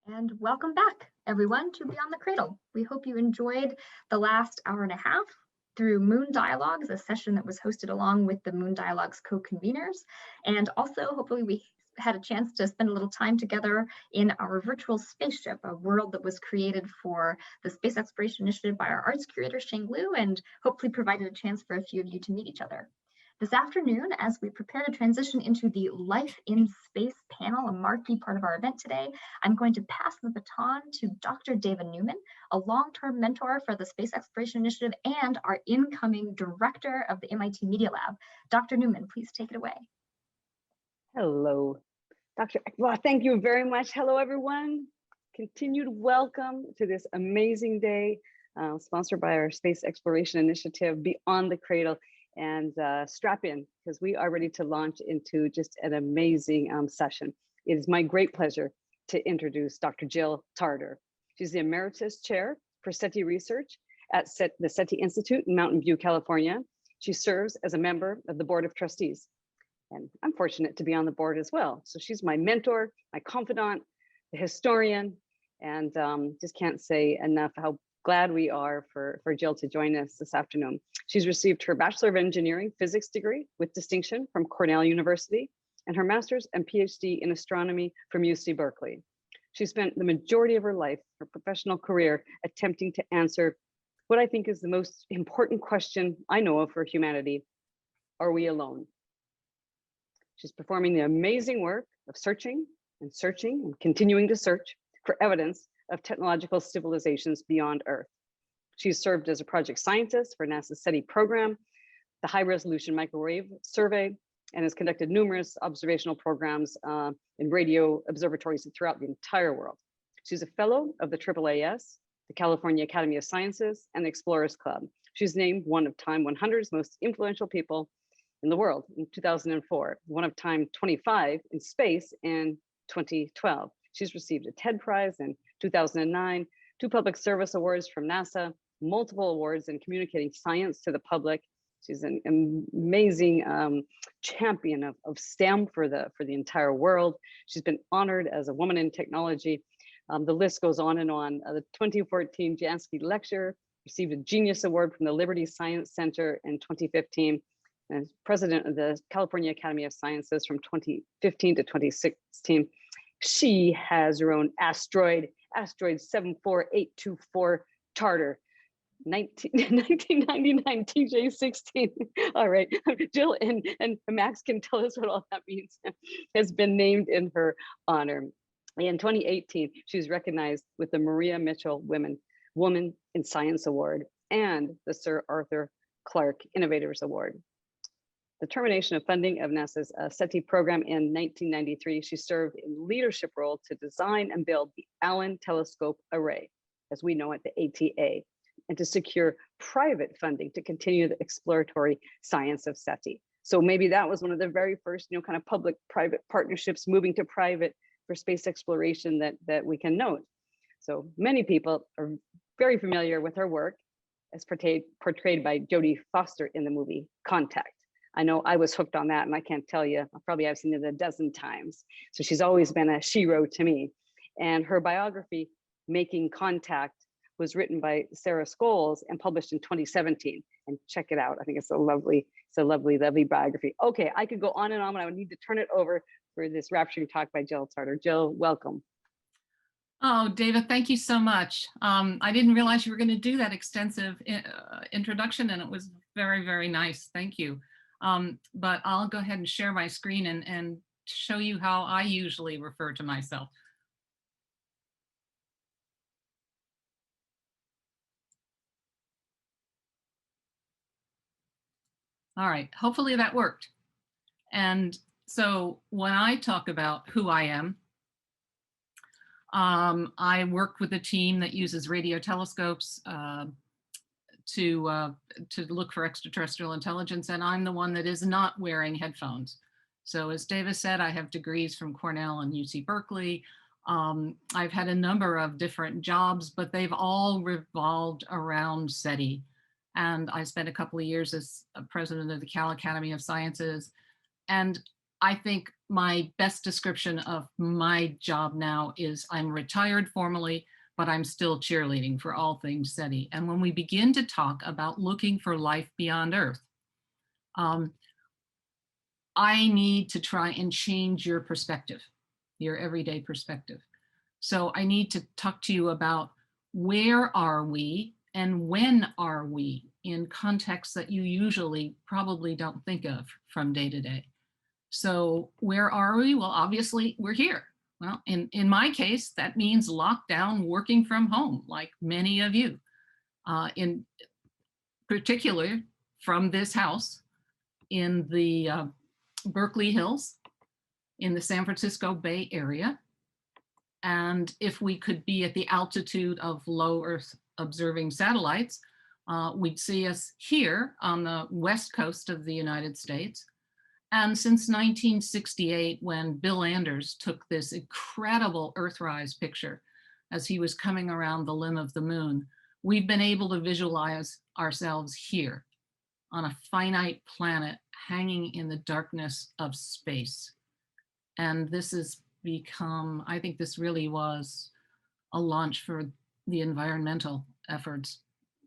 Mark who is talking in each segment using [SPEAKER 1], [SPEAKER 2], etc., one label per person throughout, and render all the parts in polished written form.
[SPEAKER 1] And welcome back, everyone, to Beyond the Cradle. We hope you enjoyed the last hour and a half through Moon Dialogues, a session that was hosted along with the Moon Dialogues co-conveners. And also, hopefully, we had a chance to spend a little time together in our virtual spaceship, a world that was created for the Space Exploration Initiative by our arts curator, Sheng Liu, and hopefully provided a chance for a few of you to meet each other. This afternoon, as we prepare to transition into the Life in Space panel, a marquee part of our event today, I'm going to pass the baton to Dr. David Newman, a long-term mentor for the Space Exploration Initiative and our incoming director of the MIT Media Lab. Dr. Newman, please take it away.
[SPEAKER 2] Hello, Dr. Well, thank you very much. Hello, everyone. Continued welcome to this amazing day, sponsored by our Space Exploration Initiative, Beyond the Cradle. And strap in, because we are ready to launch into just an amazing session. It is my great pleasure to introduce Dr. Jill Tarter. She's the Emeritus Chair for SETI Research at the SETI Institute in Mountain View, California. She serves as a member of the Board of Trustees. And I'm fortunate to be on the board as well. So she's my mentor, my confidant, the historian, and just can't say enough how glad we are for Jill to join us this afternoon. She's received her Bachelor of Engineering Physics degree with distinction from Cornell University and her Master's and PhD in Astronomy from UC Berkeley. She spent the majority of her life, her professional career, attempting to answer what I think is the most important question I know of for humanity: are we alone? She's performing the amazing work of searching and continuing to search for evidence of technological civilizations beyond Earth. She's served as a project scientist for NASA's SETI program, the High Resolution Microwave Survey, and has conducted numerous observational programs in radio observatories throughout the entire world. She's a fellow of the AAAS, the California Academy of Sciences, and the Explorers Club. She's named one of Time 100's most influential people in the world in 2004, one of Time 25 in space in 2012. She's received a TED Prize in 2009, 2 public service awards from NASA, multiple awards in communicating science to the public. She's an amazing champion of STEM for the entire world. She's been honored as a woman in technology. The list goes on and on. The 2014 Jansky Lecture, received a Genius Award from the Liberty Science Center in 2015, and is president of the California Academy of Sciences from 2015 to 2016. She has her own asteroid 74824 Tarter, 1999 TJ16. All right, Jill and Max can tell us what all that means. Has been named in her honor. In 2018, she was recognized with the Maria Mitchell Woman in Science Award and the Sir Arthur Clarke Innovators Award. The termination of funding of NASA's SETI program in 1993, she served in leadership role to design and build the Allen Telescope Array, as we know it, the ATA, and to secure private funding to continue the exploratory science of SETI. So maybe that was one of the very first, kind of public-private partnerships moving to private for space exploration that we can note. So many people are very familiar with her work as portrayed by Jodie Foster in the movie Contact. I know I was hooked on that, and I can't tell you, I've seen it a dozen times. So she's always been a hero to me. And her biography, Making Contact, was written by Sarah Scholes and published in 2017. And check it out. I think it's a lovely biography. Okay, I could go on and on, but I would need to turn it over for this rapturing talk by Jill Tarter. Jill, welcome.
[SPEAKER 3] Oh, David, thank you so much. I didn't realize you were going to do that extensive introduction, and it was very, very nice. Thank you. But I'll go ahead and share my screen and show you how I usually refer to myself. All right, hopefully that worked. And so when I talk about who I am, I work with a team that uses radio telescopes to look for extraterrestrial intelligence, and I'm the one that is not wearing headphones. So as David said, I have degrees from Cornell and UC Berkeley. I've had a number of different jobs, but they've all revolved around SETI. And I spent a couple of years as president of the Cal Academy of Sciences. And I think my best description of my job now is I'm retired formally, but I'm still cheerleading for all things SETI. And when we begin to talk about looking for life beyond Earth, I need to try and change your perspective, your everyday perspective. So I need to talk to you about where are we and when are we in contexts that you usually probably don't think of from day to day. So where are we? Well, obviously we're here. Well, in my case, that means lockdown, working from home, like many of you, in particular from this house in the Berkeley Hills in the San Francisco Bay Area. And if we could be at the altitude of low Earth observing satellites, we'd see us here on the west coast of the United States. And since 1968, when Bill Anders took this incredible Earthrise picture as he was coming around the limb of the moon, we've been able to visualize ourselves here on a finite planet hanging in the darkness of space. And this has become, I think this really was a launch for the environmental efforts.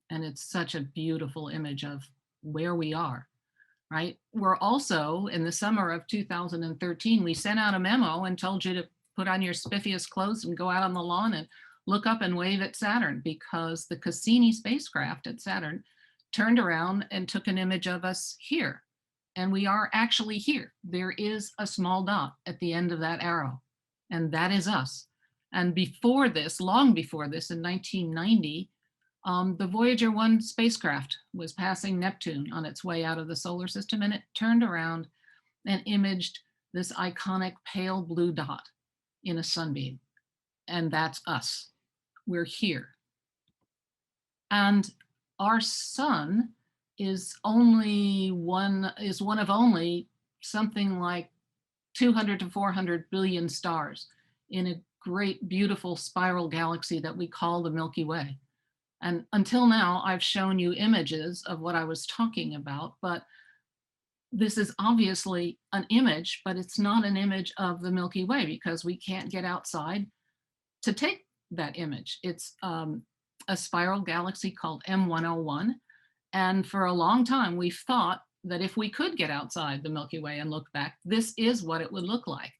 [SPEAKER 3] And it's such a beautiful image of where we are, right? We're also, in the summer of 2013, we sent out a memo and told you to put on your spiffiest clothes and go out on the lawn and look up and wave at Saturn, because the Cassini spacecraft at Saturn turned around and took an image of us here. And we are actually here. There is a small dot at the end of that arrow, and that is us. And before this, long before this, in 1990, the Voyager 1 spacecraft was passing Neptune on its way out of the solar system, and it turned around and imaged this iconic pale blue dot in a sunbeam. And that's us. We're here. And our sun is one of only something like 200 to 400 billion stars in a great, beautiful spiral galaxy that we call the Milky Way. And until now, I've shown you images of what I was talking about, but this is obviously an image, but it's not an image of the Milky Way because we can't get outside to take that image. It's a spiral galaxy called M101. And for a long time, we've thought that if we could get outside the Milky Way and look back, this is what it would look like.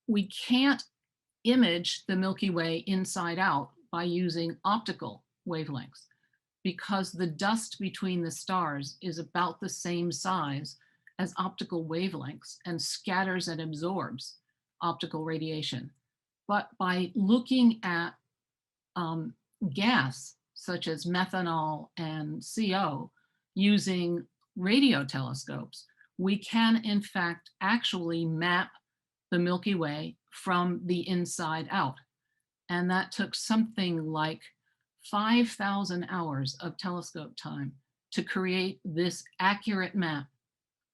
[SPEAKER 3] We can't image the Milky Way inside out by using optical wavelengths, because the dust between the stars is about the same size as optical wavelengths and scatters and absorbs optical radiation. But by looking at gas, such as methanol and CO, using radio telescopes, we can in fact actually map the Milky Way from the inside out. And that took something like 5,000 hours of telescope time to create this accurate map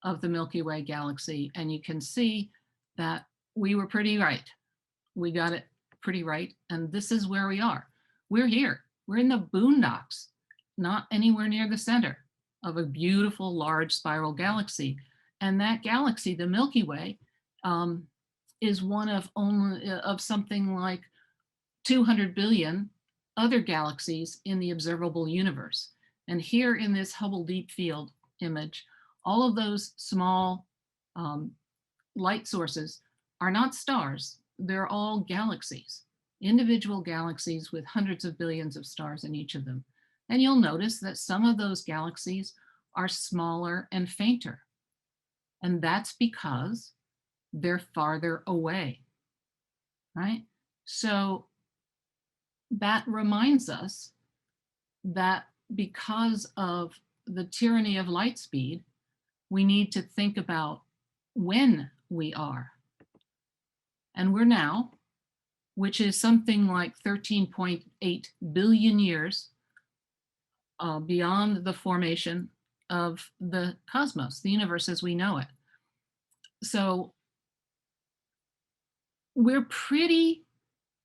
[SPEAKER 3] of the Milky Way galaxy. And you can see that we were pretty right. We got it pretty right. And this is where we are. We're here. We're in the boondocks, not anywhere near the center of a beautiful large spiral galaxy. And that galaxy, the Milky Way, is one of something like 200 billion other galaxies in the observable universe. And here in this Hubble Deep Field image, all of those small light sources are not stars. They're all galaxies, individual galaxies with hundreds of billions of stars in each of them. And you'll notice that some of those galaxies are smaller and fainter. And that's because they're farther away, right? So that reminds us that because of the tyranny of light speed, we need to think about when we are. And we're now, which is something like 13.8 billion years beyond the formation of the cosmos, the universe as we know it. So we're pretty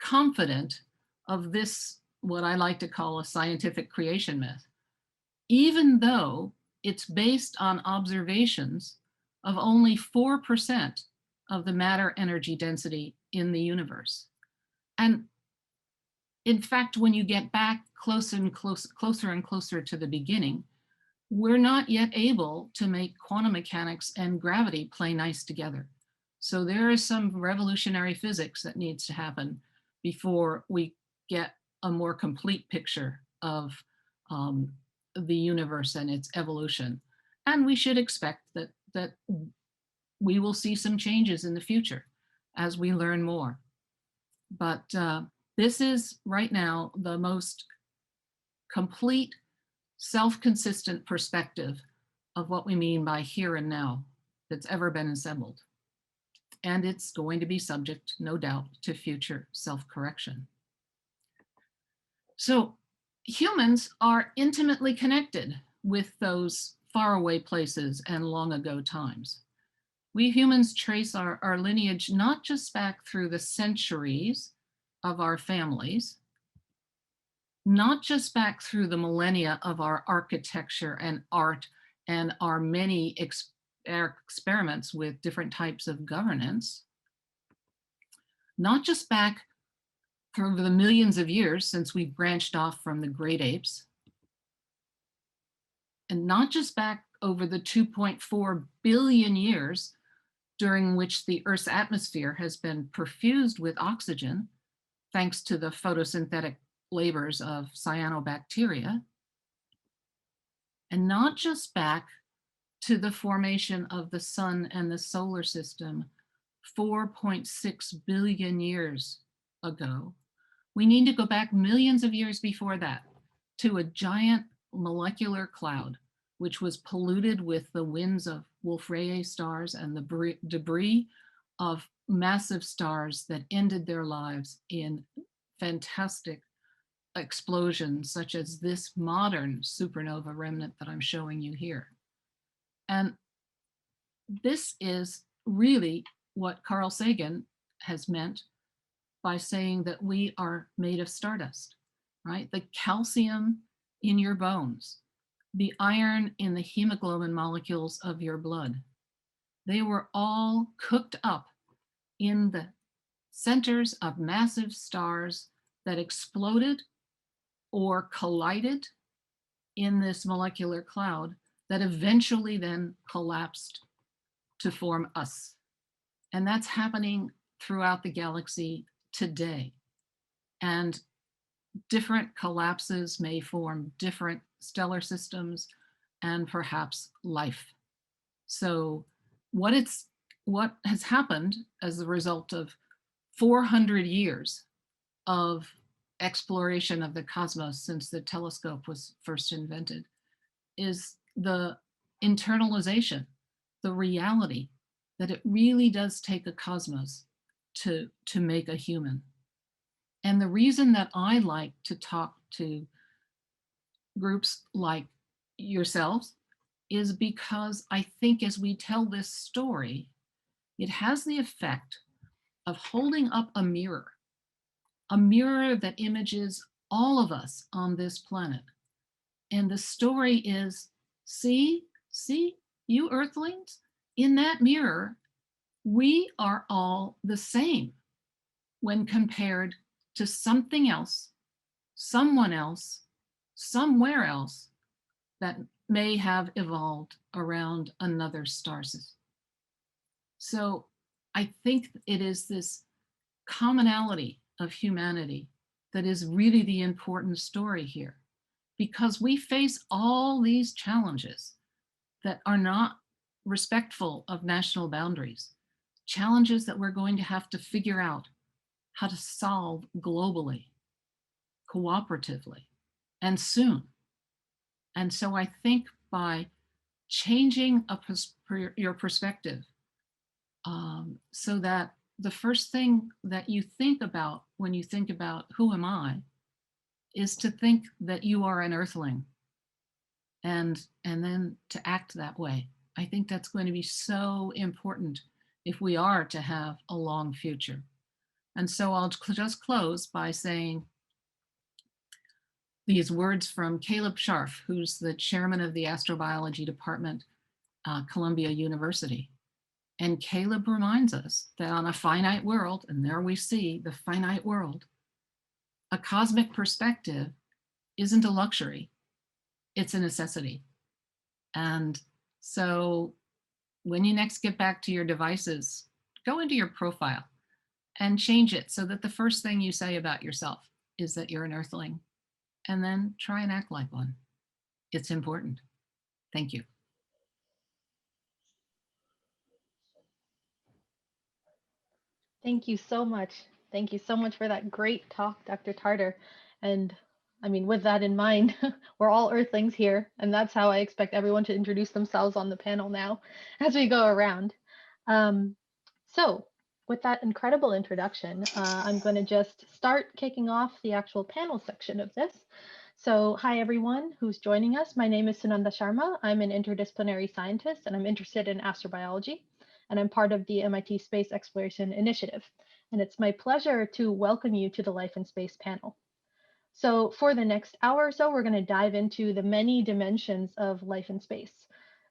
[SPEAKER 3] confident of this, what I like to call a scientific creation myth, even though it's based on observations of only 4% of the matter energy density in the universe. And in fact, when you get back closer and closer to the beginning, we're not yet able to make quantum mechanics and gravity play nice together. So there is some revolutionary physics that needs to happen before we get a more complete picture of the universe and its evolution. And we should expect that we will see some changes in the future as we learn more. But this is right now the most complete, self-consistent perspective of what we mean by here and now that's ever been assembled. And it's going to be subject, no doubt, to future self-correction. So humans are intimately connected with those faraway places and long ago times. We humans trace our lineage not just back through the centuries of our families, not just back through the millennia of our architecture and art and our many experiments with different types of governance, not just back through the millions of years since we branched off from the great apes, and not just back over the 2.4 billion years during which the Earth's atmosphere has been perfused with oxygen, thanks to the photosynthetic labors of cyanobacteria, and not just back to the formation of the sun and the solar system 4.6 billion years ago. We need to go back millions of years before that to a giant molecular cloud, which was polluted with the winds of Wolf-Rayet stars and the debris of massive stars that ended their lives in fantastic explosions, such as this modern supernova remnant that I'm showing you here. And this is really what Carl Sagan has meant by saying that we are made of stardust, right? The calcium in your bones, the iron in the hemoglobin molecules of your blood, they were all cooked up in the centers of massive stars that exploded or collided in this molecular cloud that eventually then collapsed to form us. And that's happening throughout the galaxy today. And different collapses may form different stellar systems and perhaps life. So what has happened as a result of 400 years of exploration of the cosmos since the telescope was first invented is the internalization, the reality that it really does take a cosmos to make a human. And the reason that I like to talk to groups like yourselves is because I think as we tell this story, it has the effect of holding up a mirror that images all of us on this planet. And the story is, see, you Earthlings, in that mirror, we are all the same when compared to something else, someone else, somewhere else that may have evolved around another star system. So I think it is this commonality of humanity that is really the important story here, because we face all these challenges that are not respectful of national boundaries, challenges that we're going to have to figure out how to solve globally, cooperatively, and soon. And so I think by changing your perspective so that the first thing that you think about when you think about who am I is to think that you are an Earthling and then to act that way. I think that's going to be so important if we are to have a long future. And so I'll just close by saying these words from Caleb Scharf, who's the chairman of the astrobiology department, Columbia University. And Caleb reminds us that on a finite world, and there we see the finite world, a cosmic perspective isn't a luxury, it's a necessity. And so when you next get back to your devices, go into your profile and change it so that the first thing you say about yourself is that you're an Earthling, and then try and act like one. It's important. Thank you.
[SPEAKER 4] Thank you so much. Thank you so much for that great talk, Dr. Tarter. And I mean, with that in mind, we're all Earthlings here, and that's how I expect everyone to introduce themselves on the panel now as we go around. So with that incredible introduction, I'm going to just start kicking off the actual panel section of this. So hi, everyone who's joining us. My name is Sunanda Sharma. I'm an interdisciplinary scientist, and I'm interested in astrobiology, and I'm part of the MIT Space Exploration Initiative. And it's my pleasure to welcome you to the Life in Space panel. So for the next hour or so, we're going to dive into the many dimensions of life in space.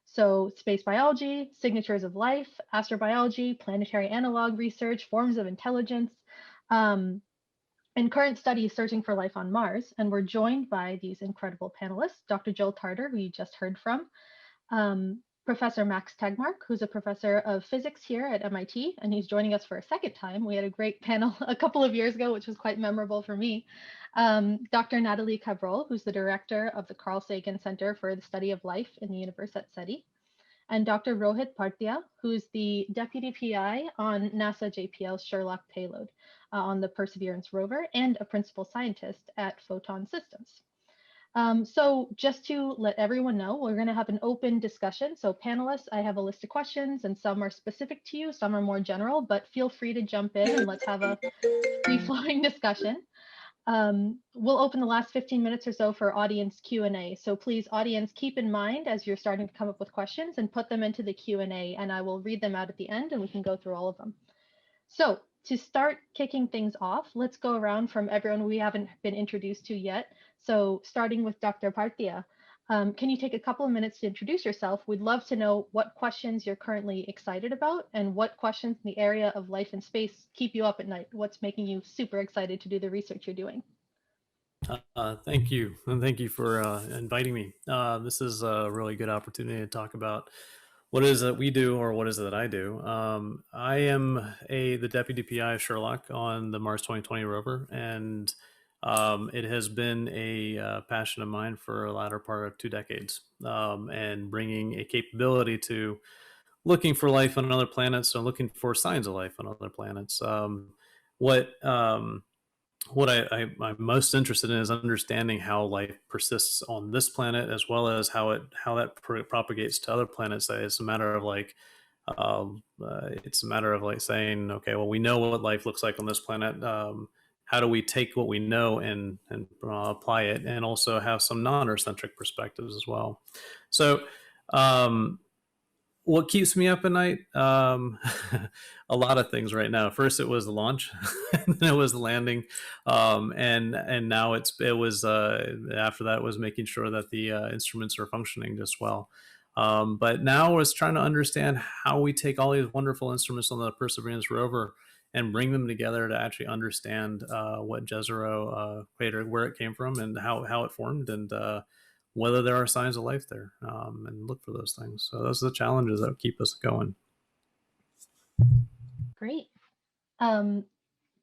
[SPEAKER 4] So space biology, signatures of life, astrobiology, planetary analog research, forms of intelligence, and current studies searching for life on Mars. And we're joined by these incredible panelists, Dr. Jill Tarter, who you just heard from, Professor Max Tegmark, who's a professor of physics here at MIT, and he's joining us for a second time. We had a great panel a couple of years ago, which was quite memorable for me. Dr. Nathalie Cabrol, who's the director of the Carl Sagan Center for the Study of Life in the Universe at SETI, and Dr. Rohit Bhartia, who's the deputy PI on NASA JPL's SHERLOC payload on the Perseverance rover and a principal scientist at Photon Systems. So just to let everyone know, we're going to have an open discussion. So panelists, I have a list of questions, and some are specific to you, some are more general, but feel free to jump in and let's have a free-flowing discussion. We'll open the last 15 minutes or so for audience Q&A. So please, audience, keep in mind as you're starting to come up with questions and put them into the Q&A, and I will read them out at the end and we can go through all of them. So to start kicking things off, let's go around from everyone we haven't been introduced to yet. So starting with Dr. Bhartia, can you take a couple of minutes to introduce yourself? We'd love to know what questions you're currently excited about and what questions in the area of life and space keep you up at night. What's making you super excited to do the research you're doing?
[SPEAKER 5] Thank you. And thank you for inviting me. This is a really good opportunity to talk about what it is that we do, or what is it that I do. I am the deputy PI of SHERLOC on the Mars 2020 rover, and it has been a passion of mine for a latter part of 2 decades, and bringing a capability to looking for life on other planets, or looking for signs of life on other planets. What I'm most interested in is understanding how life persists on this planet, as well as how that propagates to other planets. It's a matter of saying, okay, well, we know what life looks like on this planet. How do we take what we know and apply it, and also have some non-Earth-centric perspectives as well? So what keeps me up at night? A lot of things right now. First, it was the launch, and then it was the landing, and now it was after that was making sure that the instruments are functioning just well. But now it's trying to understand how we take all these wonderful instruments on the Perseverance rover and bring them together to actually understand what Jezero crater, where it came from, and how it formed, and whether there are signs of life there, and look for those things. So those are the challenges that keep us going.
[SPEAKER 4] Great.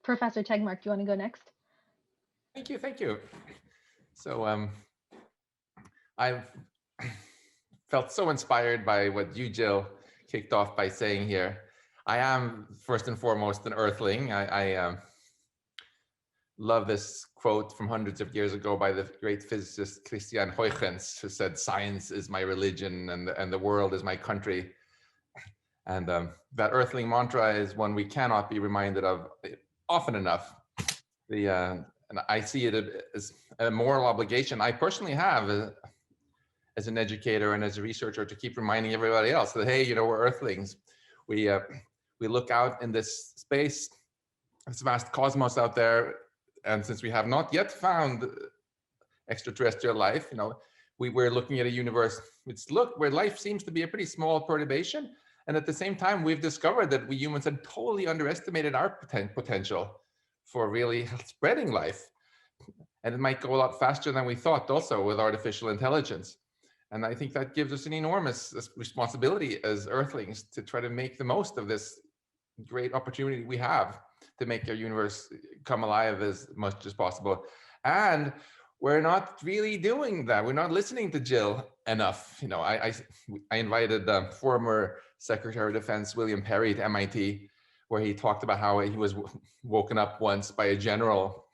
[SPEAKER 4] Professor Tegmark, do you want to go next?
[SPEAKER 6] Thank you. So I've felt so inspired by what you, Jill, kicked off by saying here. I am first and foremost an Earthling. I love this quote from hundreds of years ago by the great physicist Christian Huygens, who said, "Science is my religion and the world is my country." And that Earthling Mantra is one we cannot be reminded of often enough. And I see it as a moral obligation I personally have as an educator and as a researcher to keep reminding everybody else that, hey, we're Earthlings. We look out in this space, this vast cosmos out there, and since we have not yet found extraterrestrial life, we're looking at a universe where life seems to be a pretty small perturbation, And at the same time, we've discovered that we humans had totally underestimated our potential for really spreading life. And it might go a lot faster than we thought also with artificial intelligence. And I think that gives us an enormous responsibility as Earthlings to try to make the most of this great opportunity we have to make our universe come alive as much as possible. And we're not really doing that. We're not listening to Jill enough. You know, I invited former Secretary of Defense William Perry to MIT, where he talked about how he was woken up once by a general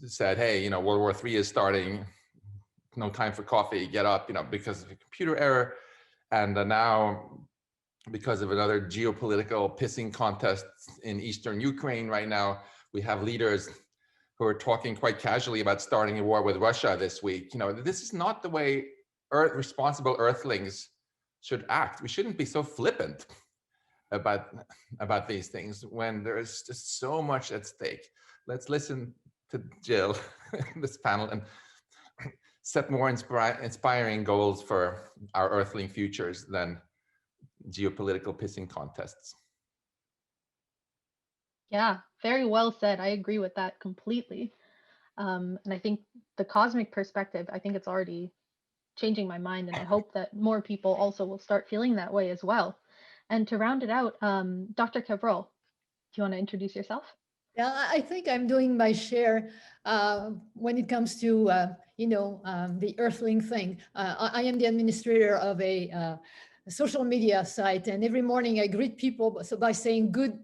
[SPEAKER 6] who said, hey, you know, World War III is starting, no time for coffee, get up, you know, because of a computer error. And now, because of another geopolitical pissing contest in Eastern Ukraine right now, we have leaders who are talking quite casually about starting a war with Russia this week. You know, this is not the way responsible Earthlings should act. We shouldn't be so flippant about these things when there is just so much at stake. Let's listen to Jill in this panel and set more inspiring goals for our Earthling futures than geopolitical pissing contests.
[SPEAKER 4] Yeah, very well said. I agree with that completely. And I think the cosmic perspective, I think it's already changing my mind, and I hope that more people also will start feeling that way as well. And to round it out, Dr. Cabrol, do you want to introduce yourself?
[SPEAKER 7] Yeah, I think I'm doing my share when it comes to, the Earthling thing. I am the administrator of a social media site, and every morning I greet people by saying good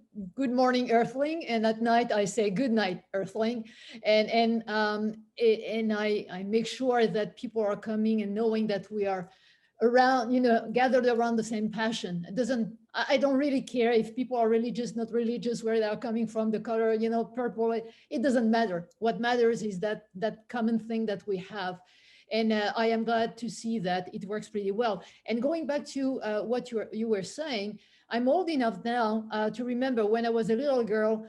[SPEAKER 7] morning Earthling, and at night I say good night Earthling, and I make sure that people are coming and knowing that we are around, gathered around the same passion. I don't really care if people are religious, not religious, where they're coming from, the color, purple, it doesn't matter. What matters is that common thing that we have. And I am glad to see that it works pretty well. And going back to what you were saying, I'm old enough now to remember when I was a little girl,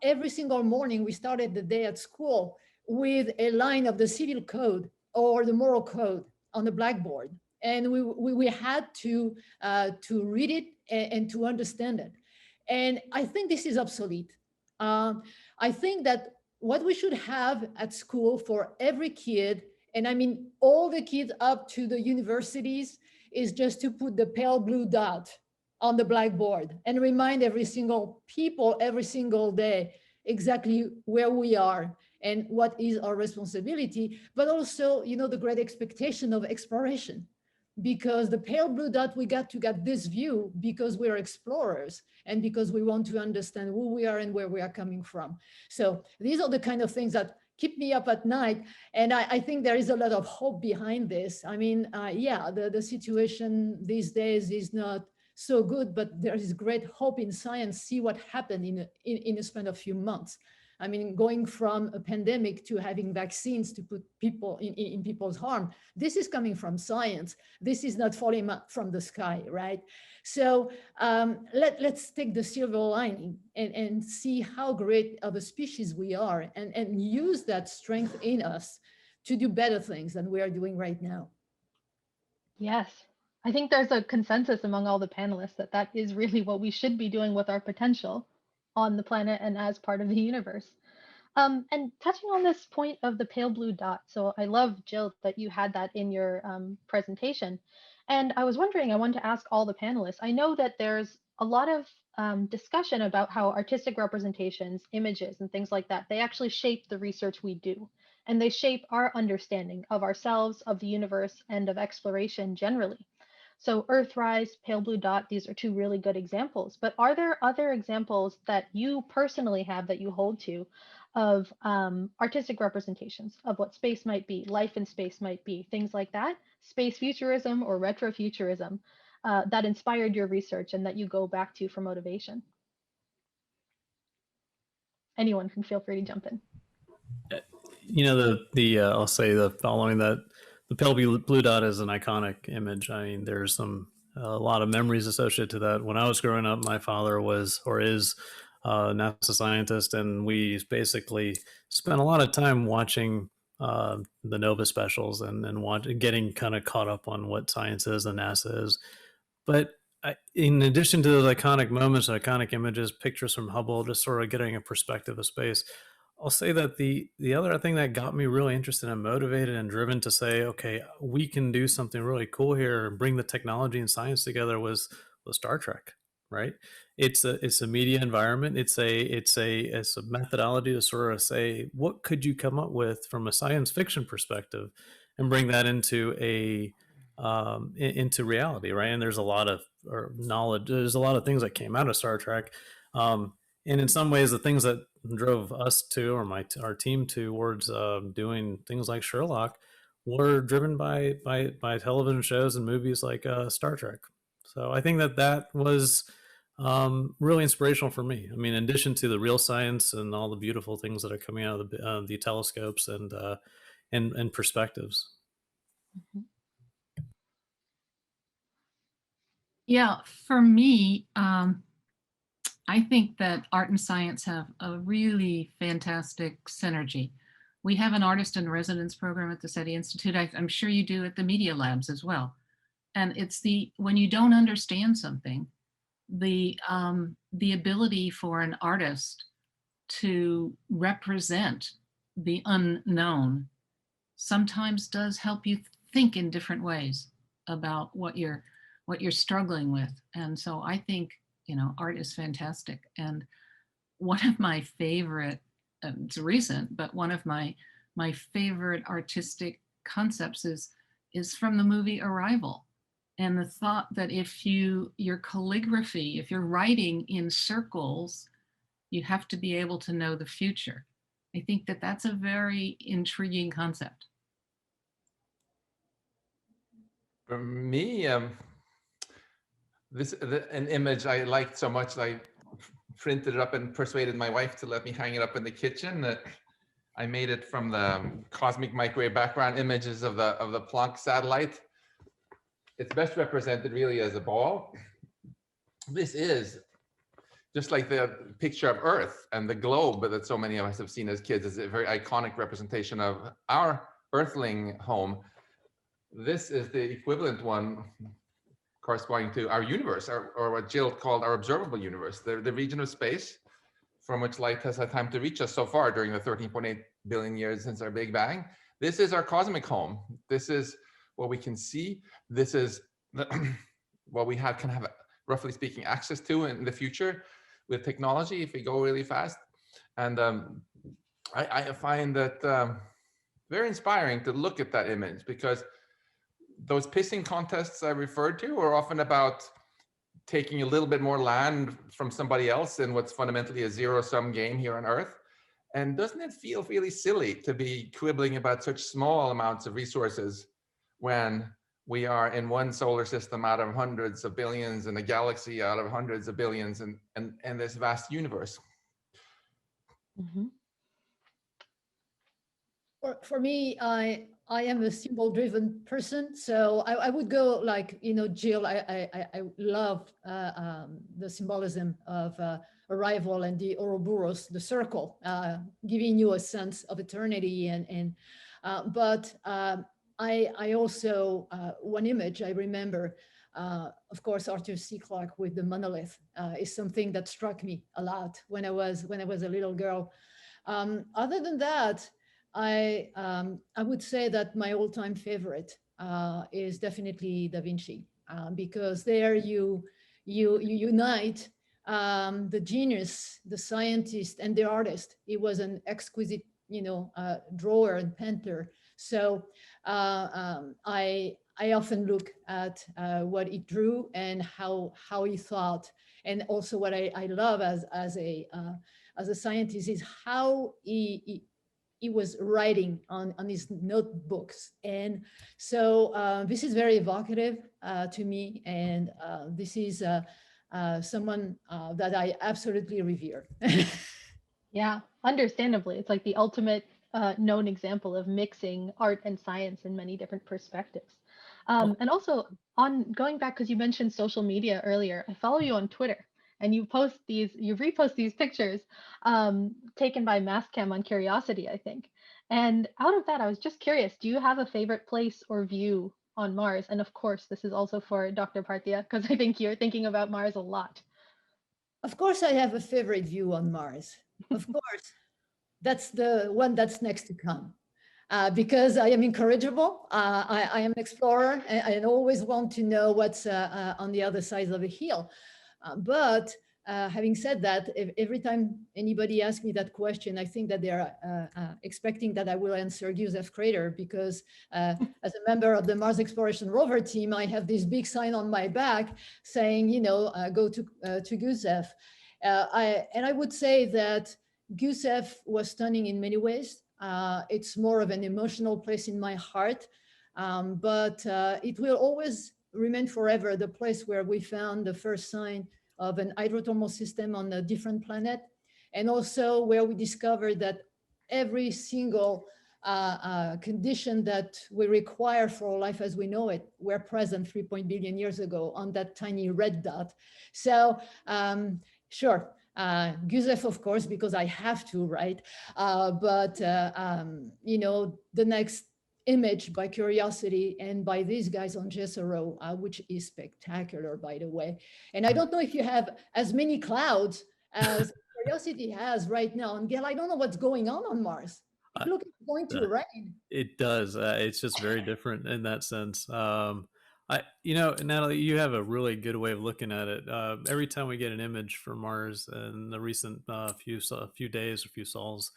[SPEAKER 7] every single morning we started the day at school with a line of the civil code or the moral code on the blackboard. And we had to read it and to understand it. And I think this is obsolete. I think that what we should have at school for every kid, and I mean all the kids up to the universities, is just to put the pale blue dot on the blackboard and remind every single people every single day exactly where we are and what is our responsibility, but also, the great expectation of exploration. Because the pale blue dot, we got to get this view because we're explorers and because we want to understand who we are and where we are coming from. So these are the kind of things that keep me up at night. And I think there is a lot of hope behind this. I mean, the situation these days is not so good, but there is great hope in science. See what happened in a span of few months. I mean, going from a pandemic to having vaccines to put people in people's harm, this is coming from science. This is not falling from the sky, right? So let's take the silver lining and see how great of a species we are and use that strength in us to do better things than we are doing right now.
[SPEAKER 4] Yes, I think there's a consensus among all the panelists that is really what we should be doing with our potential on the planet and as part of the universe. And touching on this point of the pale blue dot, so I love, Jill, that you had that in your presentation. And I was wondering, I wanted to ask all the panelists, I know that there's a lot of discussion about how artistic representations, images, and things like that, they actually shape the research we do. And they shape our understanding of ourselves, of the universe, and of exploration generally. So Earthrise, pale blue dot, these are two really good examples. But are there other examples that you personally have that you hold to of artistic representations of what space might be, life in space might be, things like that, space futurism or retrofuturism that inspired your research and that you go back to for motivation? Anyone can feel free to jump in.
[SPEAKER 5] I'll say the following, that the pale blue dot is an iconic image. I mean, there's a lot of memories associated to that. When I was growing up, my father was or is a NASA scientist, and we basically spent a lot of time watching the Nova specials and getting kind of caught up on what science is and NASA is. But in addition to those iconic moments, iconic images, pictures from Hubble, just sort of getting a perspective of space, I'll say that the other thing that got me really interested and motivated and driven to say, okay, we can do something really cool here and bring the technology and science together was Star Trek, right? It's a media environment. It's a methodology to sort of say, what could you come up with from a science fiction perspective and bring that into into reality, right? And there's a lot of knowledge. There's a lot of things that came out of Star Trek. And in some ways, the things that drove us to, or our team towards doing things like SHERLOC, were driven by television shows and movies like Star Trek. So I think that was really inspirational for me. I mean, in addition to the real science and all the beautiful things that are coming out of the telescopes and perspectives.
[SPEAKER 4] Mhm.
[SPEAKER 3] Yeah, for me, I think that art and science have a really fantastic synergy. We have an artist in residence program at the SETI Institute. I'm sure you do at the Media Labs as well. And it's when you don't understand something, the ability for an artist to represent the unknown sometimes does help you think in different ways about what you're struggling with. And so I think, art is fantastic. And one of my favorite, it's recent, but one of my favorite artistic concepts is from the movie Arrival. And the thought that if your calligraphy, if you're writing in circles, you have to be able to know the future. I think that that's a very intriguing concept.
[SPEAKER 6] For me, an image I liked so much, I printed it up and persuaded my wife to let me hang it up in the kitchen. I made it from the cosmic microwave background images of the Planck satellite. It's best represented really as a ball. This is just like the picture of Earth and the globe that so many of us have seen as kids. Is a very iconic representation of our Earthling home. This is the equivalent one corresponding to our universe, or what Jill called our observable universe, the region of space from which light has had time to reach us so far during the 13.8 billion years since our Big Bang. This is our cosmic home. This is what we can see. This is what we can have, roughly speaking, access to in the future with technology if we go really fast. And I find that very inspiring to look at that image, because those pissing contests I referred to are often about taking a little bit more land from somebody else in what's fundamentally a zero-sum game here on Earth. And doesn't it feel really silly to be quibbling about such small amounts of resources when we are in one solar system out of hundreds of billions and a galaxy out of hundreds of billions and this vast universe?
[SPEAKER 4] Mhm.
[SPEAKER 7] For me, I am a symbol-driven person, so I would go like, Jill. I love the symbolism of arrival and the Ouroboros, the circle, giving you a sense of eternity. But I also one image I remember, of course, Arthur C. Clarke with the monolith is something that struck me a lot when I was a little girl. Other than that, I would say that my all-time favorite is definitely Da Vinci, because there you unite the genius, the scientist, and the artist. He was an exquisite, drawer and painter. So I often look at what he drew and how he thought, and also what I love as a scientist is how he was writing on his notebooks. And so this is very evocative to me. And this is someone that I absolutely revere.
[SPEAKER 4] Yeah, understandably. It's like the ultimate known example of mixing art and science in many different perspectives. And also, on going back, because you mentioned social media earlier, I follow you on Twitter, and you repost these pictures taken by Masscam on Curiosity, I think. And out of that, I was just curious, do you have a favorite place or view on Mars? And of course, this is also for Dr. Bhartia, because I think you're thinking about Mars a lot.
[SPEAKER 7] Of course, I have a favorite view on Mars. Of course, that's the one that's next to come. Because I am incorrigible, I am an explorer, and I always want to know what's on the other side of the hill. But having said that, every time anybody asks me that question, I think that they're expecting that I will answer Gusev crater, because as a member of the Mars Exploration Rover team, I have this big sign on my back saying, you know, go to Gusev. And I would say that Gusev was stunning in many ways. It's more of an emotional place in my heart, but it will always remain forever the place where we found the first sign of an hydrothermal system on a different planet, and also where we discovered that every single condition that we require for life as we know it were present 3 billion years ago on that tiny red dot. So sure, Gusev, of course, because I have to, right? You know, the next image by Curiosity and by these guys on Jezero, which is spectacular, by the way. And I don't know if you have as many clouds as Curiosity has right now. And Gail, I don't know what's going on Mars. It looks like it's going to rain.
[SPEAKER 5] It does. It's just very different in that sense. You know, Nathalie, you have a really good way of looking at it. Every time we get an image from Mars in the recent few days or few sols,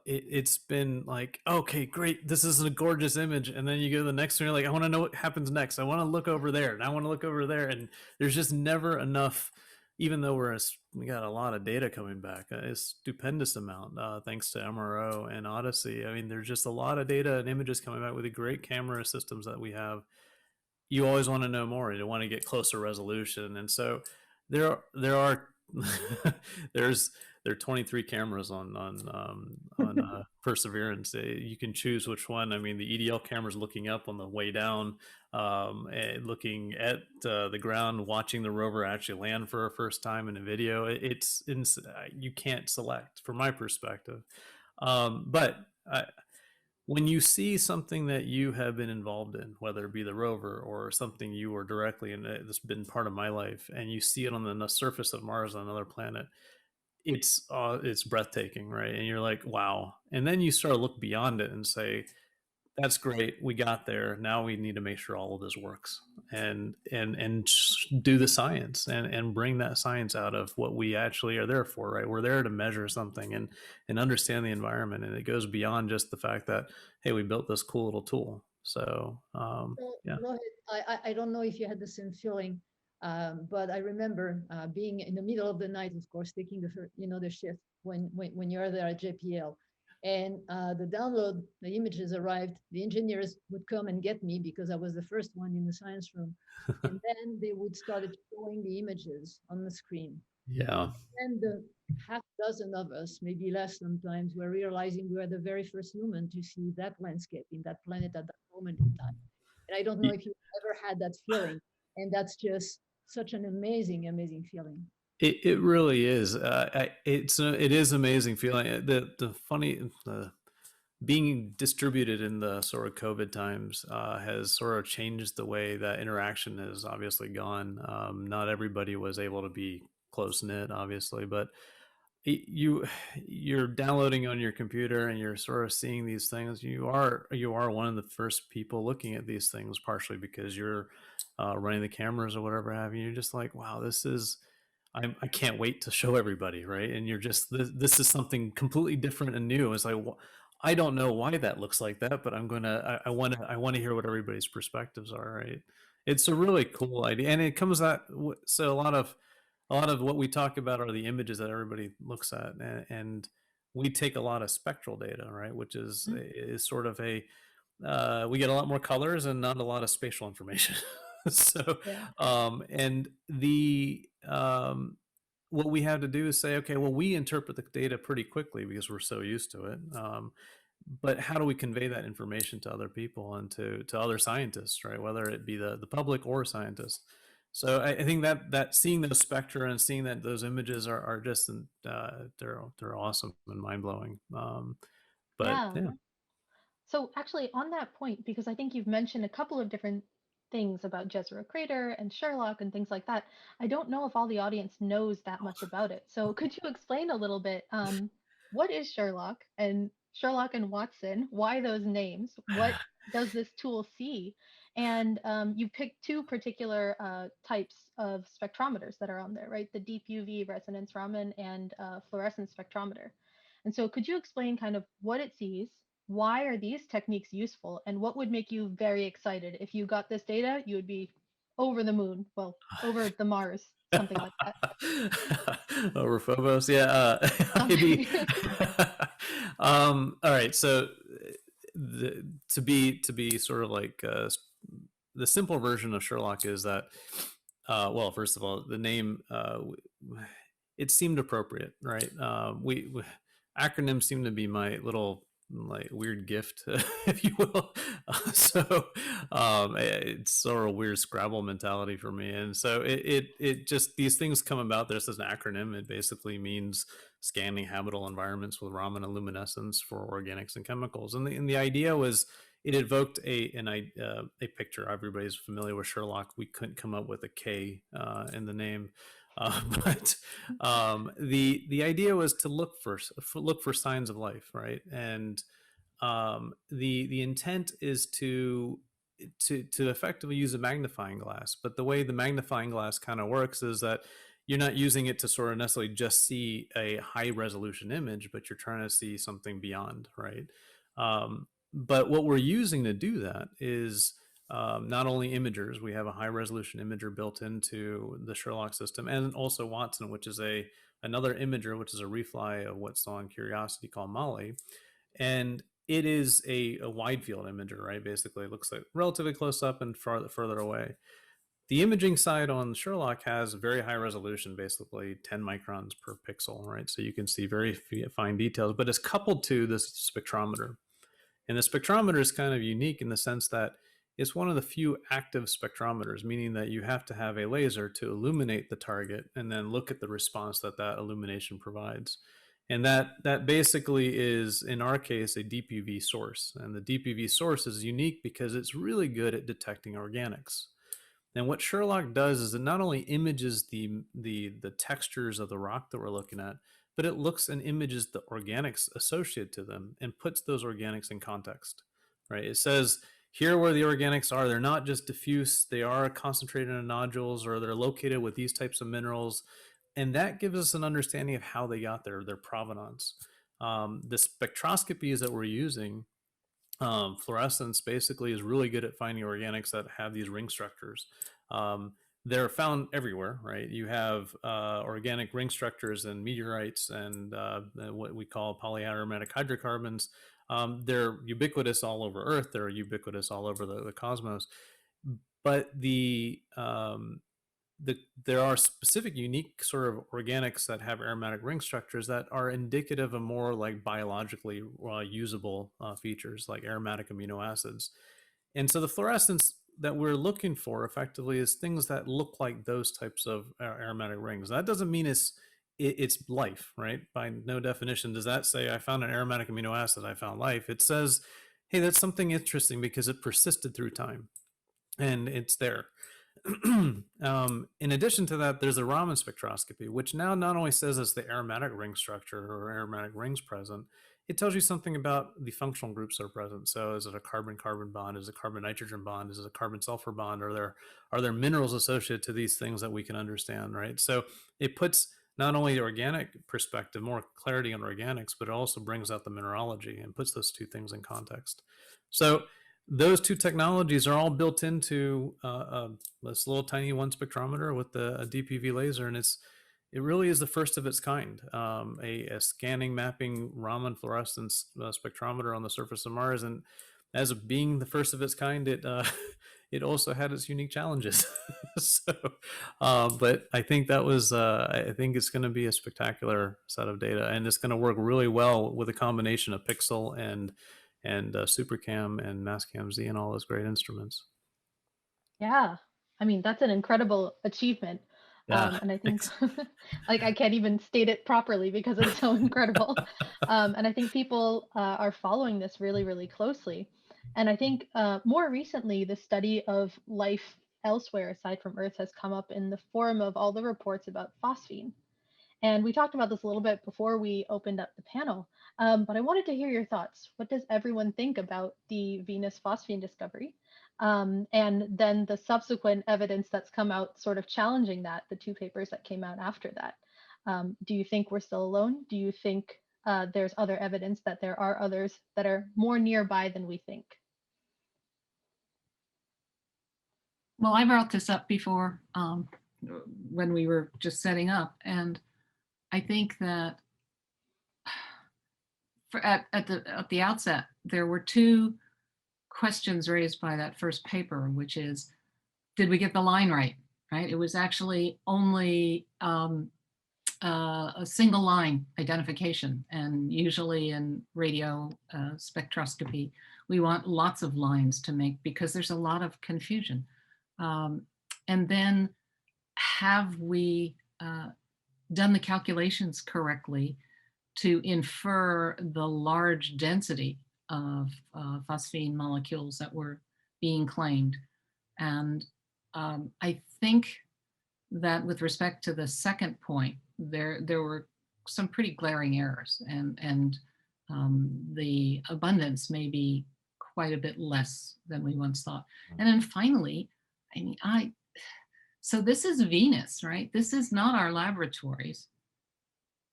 [SPEAKER 5] it's been like, okay, great, this is a gorgeous image, and then you go to the next one, you're like, I want to know what happens next. I want to look over there, and I want to look over there, and there's just never enough. Even though we got a lot of data coming back, a stupendous amount, thanks to MRO and Odyssey. I mean, there's just a lot of data and images coming back with the great camera systems that we have. You always want to know more. You want to get closer resolution, and so there are there are 23 cameras on Perseverance. You can choose which one. I mean, the EDL camera is looking up on the way down, looking at the ground, watching the rover actually land for a first time in a video. You can't select, from my perspective, but when you see something that you have been involved in, whether it be the rover or something you were directly in, that's been part of my life, and you see it on the surface of Mars on another planet, it's breathtaking, right? And you're like, wow. And then you start to look beyond it and say, that's great, we got there. Now we need to make sure all of this works, and do the science and bring that science out of what we actually are there for, right? We're there to measure something and understand the environment, and it goes beyond just the fact that, hey, we built this cool little tool. So yeah.
[SPEAKER 7] Rohit, I don't know if you had the same feeling, but I remember being in the middle of the night, of course, taking the shift when you're there at JPL. And the download, the images arrived, the engineers would come and get me because I was the first one in the science room. And then they would start showing the images on the screen.
[SPEAKER 5] Yeah.
[SPEAKER 7] And the half dozen of us, maybe less sometimes, were realizing we were the very first human to see that landscape in that planet at that moment in time. And I don't know if you ever had that feeling. And that's just such an amazing, amazing feeling.
[SPEAKER 5] It really is. It is amazing feeling. Being distributed in the sort of COVID times has sort of changed the way that interaction has obviously gone. Not everybody was able to be close knit, obviously, but you're downloading on your computer and you're sort of seeing these things. You are one of the first people looking at these things, partially because you're running the cameras or whatever have you. You're just like, wow, this is. I can't wait to show everybody, right? And you're just, this is something completely different and new. It's like, well, I don't know why that looks like that, but I want to hear what everybody's perspectives are, right? It's a really cool idea, and it comes out. So a lot of what we talk about are the images that everybody looks at, and we take a lot of spectral data, right? Which is sort of we get a lot more colors and not a lot of spatial information. So and what we have to do is say, okay, well, we interpret the data pretty quickly because we're so used to it, but how do we convey that information to other people and to other scientists, right? Whether it be the public or scientists. So I think that seeing those spectra and seeing that those images are just they're awesome and mind-blowing. But yeah.
[SPEAKER 4] So actually on that point, because I think you've mentioned a couple of different things about Jezero Crater and SHERLOC and things like that, I don't know if all the audience knows that much about it. So could you explain a little bit, what is SHERLOC and Sherlock and Watson? Why those names? What does this tool see? And you picked two particular types of spectrometers that are on there, right? The deep UV resonance Raman and fluorescence spectrometer. And so could you explain kind of what it sees? Why are these techniques useful? And what would make you very excited? If you got this data, you would be over the moon, well, over the Mars, something like that.
[SPEAKER 5] Over Phobos, yeah. All right, so to be sort of like the simple version of SHERLOC is that, well, first of all, the name, it seemed appropriate, right? We acronyms seem to be my little like weird gift, if you will. It's sort of a weird Scrabble mentality for me, and so it just, these things come about. This is an acronym. It basically means scanning habitable environments with Raman and luminescence for organics and chemicals. And the idea was, it evoked a picture. Everybody's familiar with SHERLOC. We couldn't come up with a K in the name. But the idea was to look for signs of life, right? And the intent is to effectively use a magnifying glass. But the way the magnifying glass kind of works is that you're not using it to sort of necessarily just see a high resolution image, but you're trying to see something beyond, right? But what we're using to do that is not only imagers. We have a high resolution imager built into the SHERLOC system, and also Watson, which is another imager, which is a refly of what's on Curiosity called Molly. And it is a wide field imager, right? Basically, it looks like relatively close up and further away. The imaging side on SHERLOC has very high resolution, basically 10 microns per pixel, right? So you can see very fine details, but it's coupled to this spectrometer. And the spectrometer is kind of unique in the sense that it's one of the few active spectrometers, meaning that you have to have a laser to illuminate the target and then look at the response that illumination provides. And that basically is, in our case, a deep UV source. And the deep UV source is unique because it's really good at detecting organics. And what SHERLOC does is it not only images the textures of the rock that we're looking at, but it looks and images the organics associated to them and puts those organics in context, right? It says, here where the organics are, they're not just diffuse, they are concentrated in nodules, or they're located with these types of minerals. And that gives us an understanding of how they got there, their provenance. The spectroscopies that we're using, fluorescence basically is really good at finding organics that have these ring structures. They're found everywhere, right? You have organic ring structures in meteorites and what we call polyaromatic hydrocarbons. They're ubiquitous all over Earth. They're ubiquitous all over the cosmos. But there are specific unique sort of organics that have aromatic ring structures that are indicative of more like biologically usable features like aromatic amino acids. And so the fluorescence that we're looking for effectively is things that look like those types of aromatic rings. That doesn't mean it's life, right? By no definition does that say I found an aromatic amino acid, I found life. It says, hey, that's something interesting because it persisted through time and it's there. In addition to that, there's a Raman spectroscopy, which now not only says it's the aromatic ring structure or aromatic rings present, it tells you something about the functional groups that are present. So is it a carbon-carbon bond? Is it a carbon-nitrogen bond? Is it a carbon-sulfur bond? Are there minerals associated to these things that we can understand, right? So it puts not only the organic perspective, more clarity on organics, but it also brings out the mineralogy and puts those two things in context. So those two technologies are all built into this little tiny one spectrometer with a deep UV laser, and it really is the first of its kind. A scanning, mapping Raman fluorescence spectrometer on the surface of Mars, and as of being the first of its kind, it also had its unique challenges. But I think that was I think it's going to be a spectacular set of data, and it's going to work really well with a combination of Pixel and SuperCam and Mastcam Z and all those great instruments.
[SPEAKER 4] Yeah, I mean, that's an incredible achievement.
[SPEAKER 5] Yeah.
[SPEAKER 4] And I think like I can't even state it properly because it's so incredible. And I think people are following this really, really closely. And I think more recently, the study of life elsewhere aside from Earth has come up in the form of all the reports about phosphine. And we talked about this a little bit before we opened up the panel, but I wanted to hear your thoughts. What does everyone think about the Venus phosphine discovery? And then the subsequent evidence that's come out sort of challenging that, the two papers that came out after that. Do you think we're still alone? Do you think there's other evidence that there are others that are more nearby than we think?
[SPEAKER 3] Well, I brought this up before when we were just setting up, and I think that at the outset, there were two questions raised by that first paper, which is, did we get the line right? Right? It was actually only a single line identification, and usually in radio spectroscopy, we want lots of lines to make because there's a lot of confusion. And then have we done the calculations correctly to infer the large density of phosphine molecules that were being claimed? And I think that with respect to the second point, there were some pretty glaring errors, and the abundance may be quite a bit less than we once thought. And then finally, I mean, so this is Venus, right? This is not our laboratories.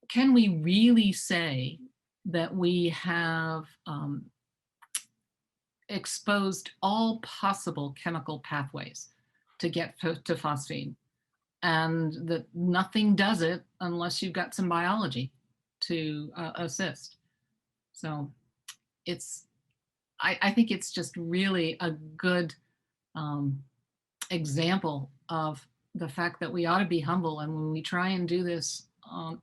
[SPEAKER 3] Can we really say that we have exposed all possible chemical pathways to get to phosphine, and that nothing does it unless you've got some biology to assist? So I think it's just really a good example of the fact that we ought to be humble, and when we try and do this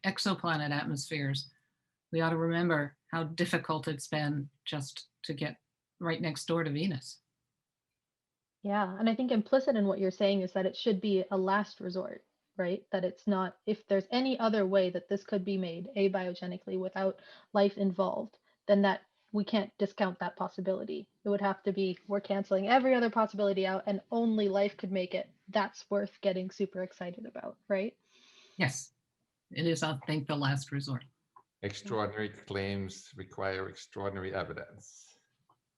[SPEAKER 3] exoplanet atmospheres, we ought to remember how difficult it's been just to get right next door to Venus.
[SPEAKER 4] Yeah, and I think implicit in what you're saying is that it should be a last resort, right? That it's not, if there's any other way that this could be made abiogenically without life involved, then that we can't discount that possibility. It would have to be, we're canceling every other possibility out and only life could make it. That's worth getting super excited about, right?
[SPEAKER 3] Yes, it is, I think, the last resort.
[SPEAKER 6] Extraordinary claims require extraordinary evidence.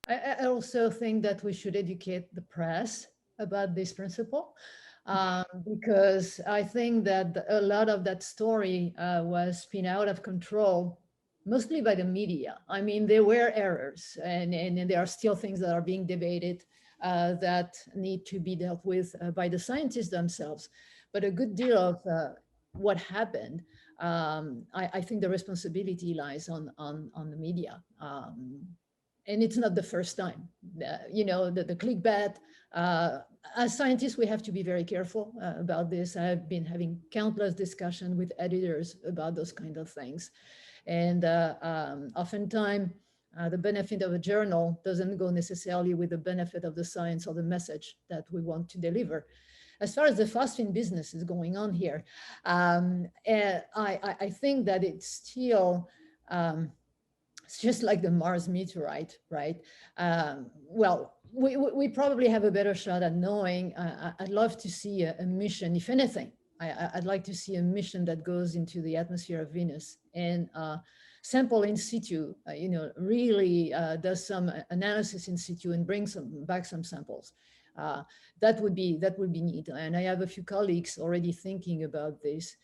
[SPEAKER 7] I also think that we should educate the press about this principle, because I think that a lot of that story was spun out of control, mostly by the media. I mean, there were errors, and there are still things that are being debated that need to be dealt with by the scientists themselves. But a good deal of what happened, I think the responsibility lies on the media. And it's not the first time. You know, the clickbait. As scientists, we have to be very careful about this. I've been having countless discussions with editors about those kind of things. And oftentimes, the benefit of a journal doesn't go necessarily with the benefit of the science or the message that we want to deliver. As far as the phosphine business is going on here, I think that it's still, it's just like the Mars meteorite, right? Well, we probably have a better shot at knowing. I'd love to see a mission, if anything. I'd like to see a mission that goes into the atmosphere of Venus and sample in situ, you know, really does some analysis in situ and brings back some samples. That would be neat. And I have a few colleagues already thinking about this.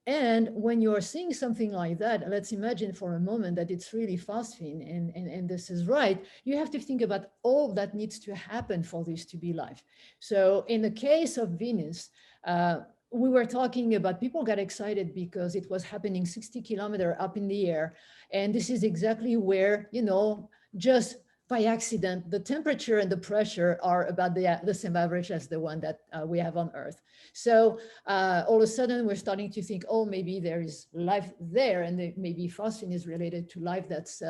[SPEAKER 7] And when you're seeing something like that, let's imagine for a moment that it's really phosphine and this is right, you have to think about all that needs to happen for this to be life. So in the case of Venus, we were talking about, people got excited because it was happening 60 kilometers up in the air. And this is exactly where, you know, just by accident, the temperature and the pressure are about the same average as the one that we have on Earth. So all of a sudden we're starting to think, oh, maybe there is life there, and maybe phosphine is related to life that's,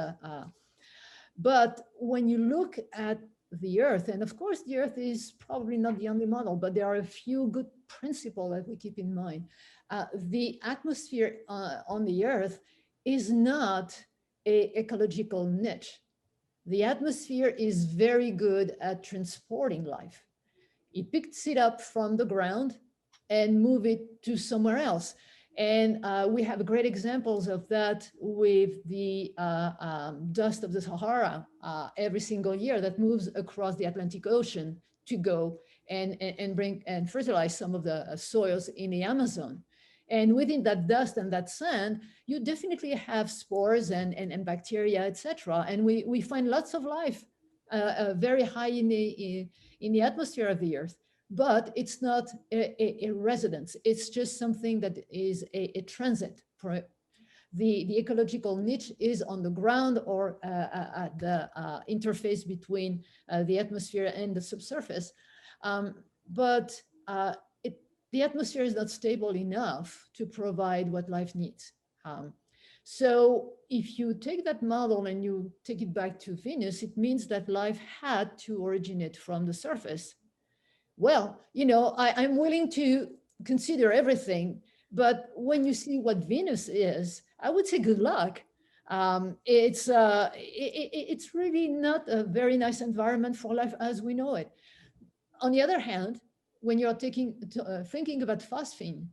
[SPEAKER 7] but when you look at the Earth, and of course the Earth is probably not the only model, but there are a few good principles that we keep in mind. The atmosphere on the Earth is not an ecological niche. The atmosphere is very good at transporting life. It picks it up from the ground and move it to somewhere else. And we have great examples of that with the dust of the Sahara every single year that moves across the Atlantic Ocean to go and bring and fertilize some of the soils in the Amazon. And within that dust and that sand, you definitely have spores and bacteria, etc. And we find lots of life very high in the atmosphere of the Earth. But it's not a residence. It's just something that is a transit. The ecological niche is on the ground or at the interface between the atmosphere and the subsurface. But the atmosphere is not stable enough to provide what life needs. So if you take that model and you take it back to Venus, it means that life had to originate from the surface. Well, you know, I'm willing to consider everything, but when you see what Venus is, I would say good luck. It's really not a very nice environment for life as we know it. On the other hand, when you're thinking about phosphine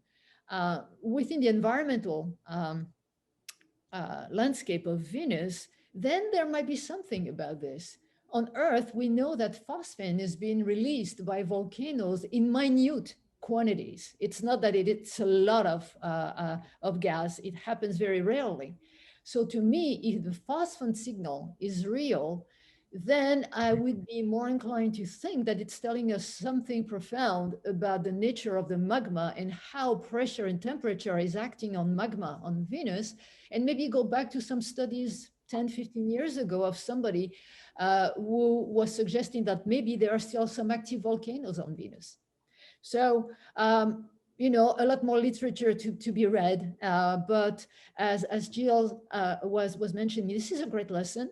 [SPEAKER 7] within the environmental landscape of Venus, then there might be something about this. On Earth, we know that phosphine is being released by volcanoes in minute quantities. It's not that it's a lot of gas. It happens very rarely. So to me, if the phosphine signal is real, then I would be more inclined to think that it's telling us something profound about the nature of the magma and how pressure and temperature is acting on magma on Venus, and maybe go back to some studies 10, 15 years ago of somebody who was suggesting that maybe there are still some active volcanoes on Venus. So, you know, a lot more literature to be read, but as Jill was mentioning, this is a great lesson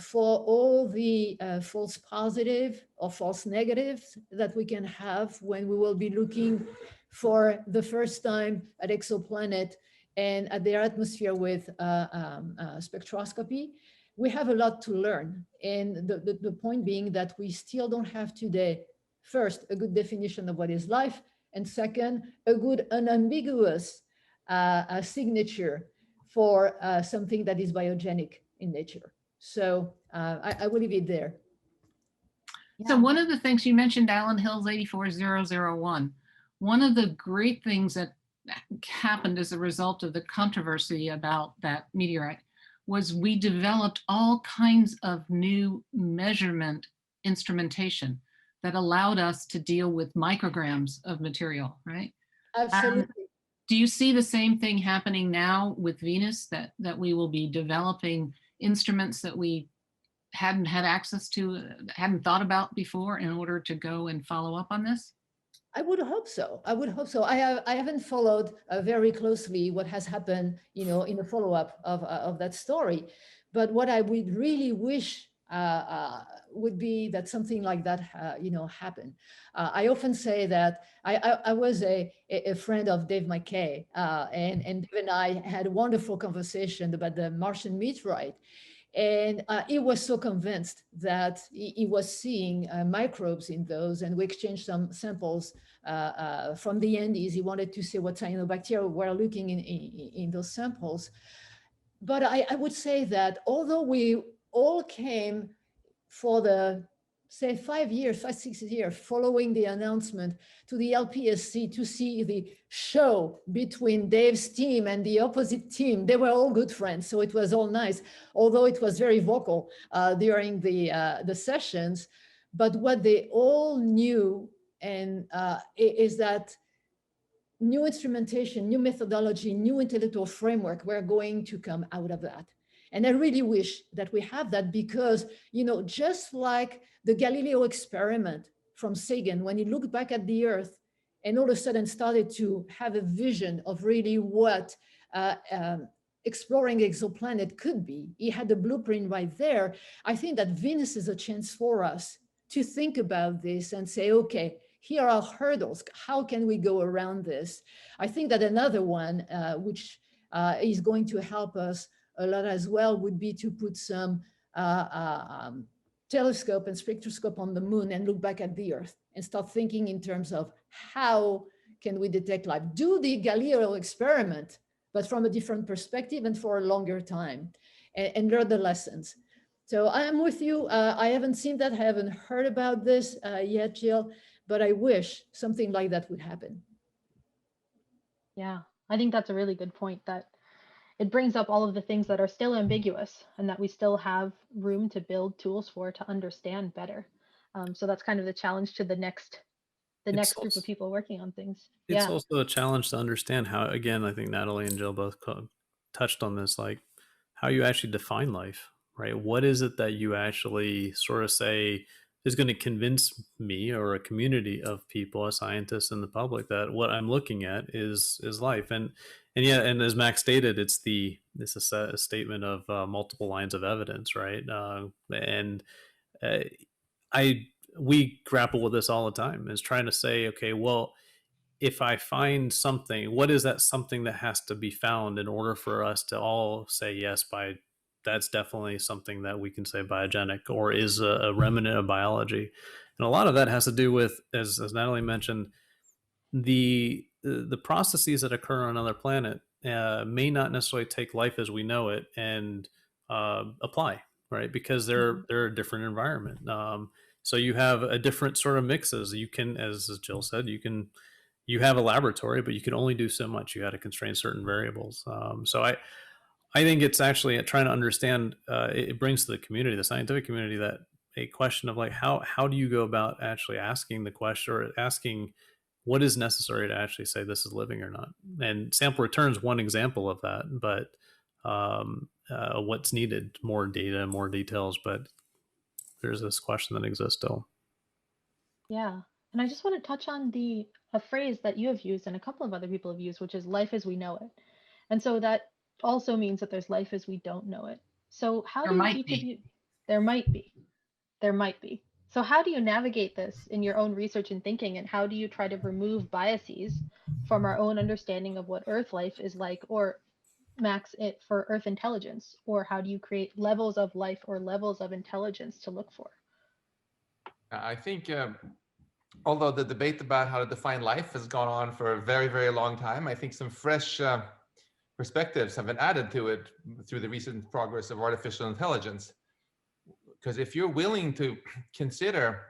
[SPEAKER 7] for all the false positive or false negatives that we can have when we will be looking for the first time at exoplanet and at their atmosphere with spectroscopy. We have a lot to learn. And the point being that we still don't have today, first, a good definition of what is life, and second, a good unambiguous signature for something that is biogenic in nature. So I will leave it there.
[SPEAKER 3] So one of the things you mentioned, Allen Hills 84001, one of the great things that happened as a result of the controversy about that meteorite was we developed all kinds of new measurement instrumentation that allowed us to deal with micrograms of material, right?
[SPEAKER 7] Absolutely.
[SPEAKER 3] Do you see the same thing happening now with Venus, that we will be developing instruments that we hadn't had access to, hadn't thought about before in order to go and follow up on this?
[SPEAKER 7] I would hope so. I would hope so. I haven't followed very closely what has happened, you know, in the follow-up of that story. But what I would really wish would be that something like that, you know, happen. I often say that I was a friend of Dave McKay, and Dave and I had a wonderful conversation about the Martian meteorite. And he was so convinced that he was seeing microbes in those, and we exchanged some samples from the Andes. He wanted to see what cyanobacteria were looking in those samples. But I would say that although we all came for the, say, 5 years, 6 years following the announcement to the LPSC to see the show between Dave's team and the opposite team. They were all good friends, so it was all nice, although it was very vocal during the sessions. But what they all knew and is that new instrumentation, new methodology, new intellectual framework were going to come out of that. And I really wish that we have that, because, you know, just like the Galileo experiment from Sagan, when he looked back at the Earth and all of a sudden started to have a vision of really what exploring exoplanet could be. He had the blueprint right there. I think that Venus is a chance for us to think about this and say, okay, here are hurdles. How can we go around this? I think that another one, which is going to help us a lot as well, would be to put some telescope and spectroscope on the moon and look back at the Earth and start thinking in terms of how can we detect life? Do the Galileo experiment, but from a different perspective and for a longer time, and learn the lessons. So I am with you. I haven't seen that, I haven't heard about this yet, Jill, but I wish something like that would happen.
[SPEAKER 4] Yeah, I think that's a really good point, that it brings up all of the things that are still ambiguous and that we still have room to build tools for to understand better. So that's kind of the challenge to the next group of people working on things.
[SPEAKER 5] It's also a challenge to understand how, again, I think Nathalie and Jill both touched on this, like how you actually define life, right? What is it that you actually sort of say is going to convince me or a community of people, scientists and the public, that what I'm looking at is life? And yeah, and as Max stated, it's a statement of multiple lines of evidence, right? We grapple with this all the time, is trying to say, okay, well, if I find something, what is that something that has to be found in order for us to all say, yes, that's definitely something that we can say biogenic or is a remnant of biology. And a lot of that has to do with, as Nathalie mentioned, the processes that occur on another planet may not necessarily take life as we know it and apply, right? Because they're a different environment. So you have a different sort of mixes. You can, as Jill said, you have a laboratory, but you can only do so much. You had to constrain certain variables. So I think it's actually trying to understand, it brings to the community, the scientific community, that a question of like, how do you go about actually asking the question, or asking what is necessary to actually say this is living or not? And sample return is one example of that, but what's needed, more data, more details, but there's this question that exists still.
[SPEAKER 4] Yeah, and I just want to touch on a phrase that you have used and a couple of other people have used, which is life as we know it. And so that also means that there's life as we don't know it. So how do each of you, there might be. So how do you navigate this in your own research and thinking, and how do you try to remove biases from our own understanding of what Earth life is like, or Max, it for Earth intelligence, or how do you create levels of life or levels of intelligence to look for?
[SPEAKER 6] I think, although the debate about how to define life has gone on for a very, very long time, I think some fresh perspectives have been added to it through the recent progress of artificial intelligence. Because if you're willing to consider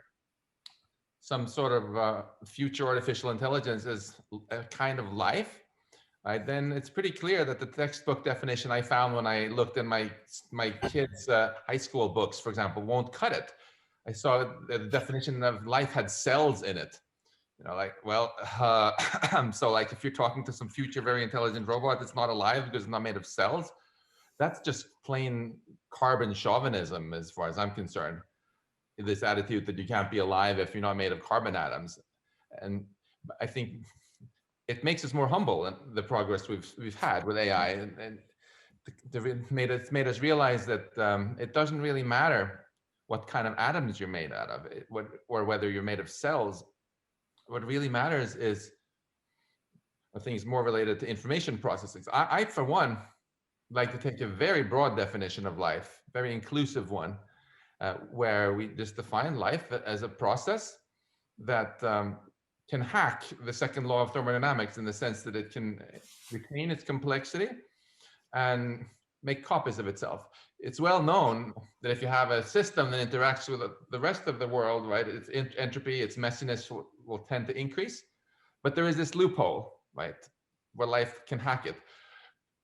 [SPEAKER 6] some sort of future artificial intelligence as a kind of life, right, then it's pretty clear that the textbook definition I found when I looked in my kids' high school books, for example, won't cut it. I saw the definition of life had cells in it. You know, like, well, so like if you're talking to some future very intelligent robot that's not alive because it's not made of cells, that's just plain carbon chauvinism as far as I'm concerned. This attitude that you can't be alive if you're not made of carbon atoms. And I think it makes us more humble in the progress we've had with AI, and it made us realize that it doesn't really matter what kind of atoms you're made out of, or whether you're made of cells. What really matters is things more related to information processing. I, for one, like to take a very broad definition of life, very inclusive one, where we just define life as a process that can hack the second law of thermodynamics, in the sense that it can retain its complexity and make copies of itself. It's well known that if you have a system that interacts with the rest of the world, right, its entropy, its messiness will tend to increase. But there is this loophole, right, where life can hack it.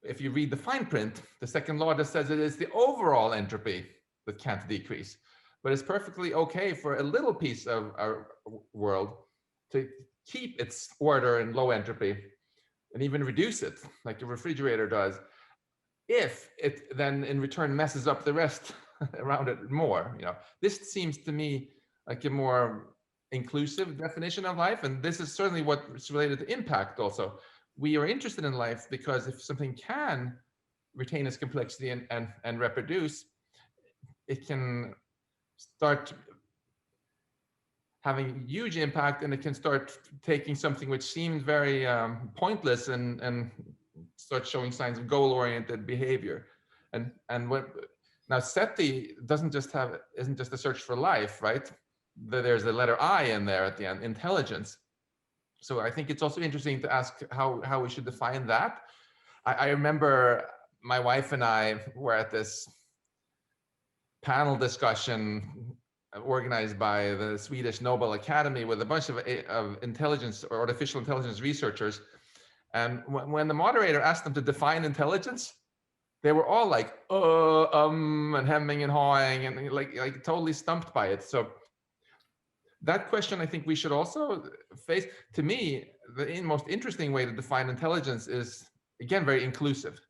[SPEAKER 6] If you read the fine print, the second law just says it is the overall entropy that can't decrease. But it's perfectly okay for a little piece of our world to keep its order and low entropy and even reduce it, like a refrigerator does, if it then in return messes up the rest around it more. You know, this seems to me like a more inclusive definition of life, and this is certainly what's related to impact also. We are interested in life because if something can retain its complexity and reproduce, it can start having huge impact, and it can start taking something which seemed very pointless and start showing signs of goal-oriented behavior. And what now SETI isn't just a search for life, right? There's a letter I in there at the end, intelligence. So I think it's also interesting to ask how we should define that. I remember my wife and I were at this panel discussion organized by the Swedish Nobel Academy with a bunch of intelligence or artificial intelligence researchers. And when the moderator asked them to define intelligence, they were all like, and hemming and hawing and like totally stumped by it. So that question I think we should also face. To me, the most interesting way to define intelligence is, again, very inclusive.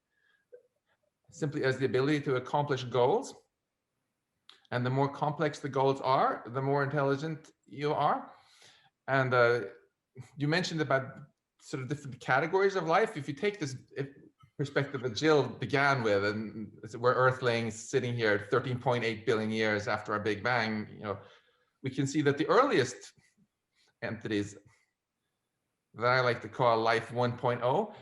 [SPEAKER 6] Simply as the ability to accomplish goals. And the more complex the goals are, the more intelligent you are. And you mentioned about sort of different categories of life. If you take this perspective that Jill began with, and we're Earthlings sitting here 13.8 billion years after our Big Bang, we can see that the earliest entities that I like to call life 1.0,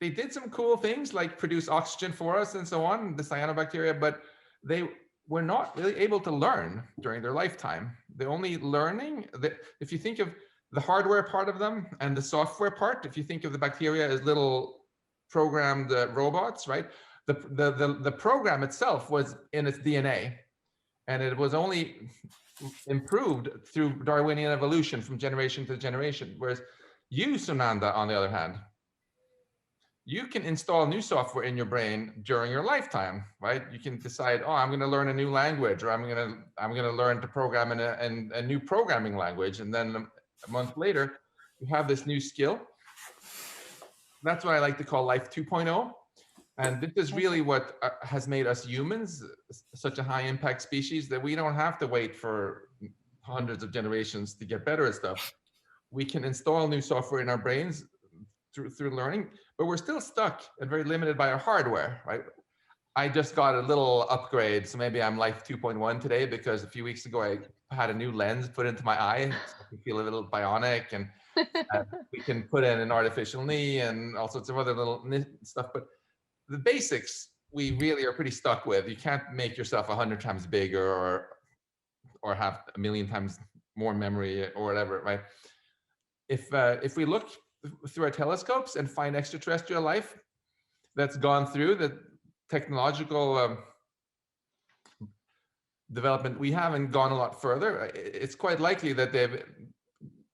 [SPEAKER 6] they did some cool things like produce oxygen for us and so on, the cyanobacteria, but they were not really able to learn during their lifetime. The only learning, if you think of the hardware part of them and the software part, if you think of the bacteria as little programmed robots, right? The program itself was in its DNA, and it was only improved through Darwinian evolution from generation to generation. Whereas you, Sunanda, on the other hand, you can install new software in your brain during your lifetime, right? You can decide, oh, I'm going to learn a new language, or I'm going to learn to program in a new programming language, and then a month later, you have this new skill. That's what I like to call life 2.0. And this is really what has made us humans such a high impact species, that we don't have to wait for hundreds of generations to get better at stuff. We can install new software in our brains through learning, but we're still stuck and very limited by our hardware, right? I just got a little upgrade, so maybe I'm life 2.1 today, because a few weeks ago I had a new lens put into my eye, so I can feel a little bionic, and we can put in an artificial knee and all sorts of other little stuff. But the basics we really are pretty stuck with. You can't make yourself 100 times bigger or have 1,000,000 times more memory or whatever, right? If we look through our telescopes and find extraterrestrial life that's gone through the technological development, we haven't gone a lot further. It's quite likely that they've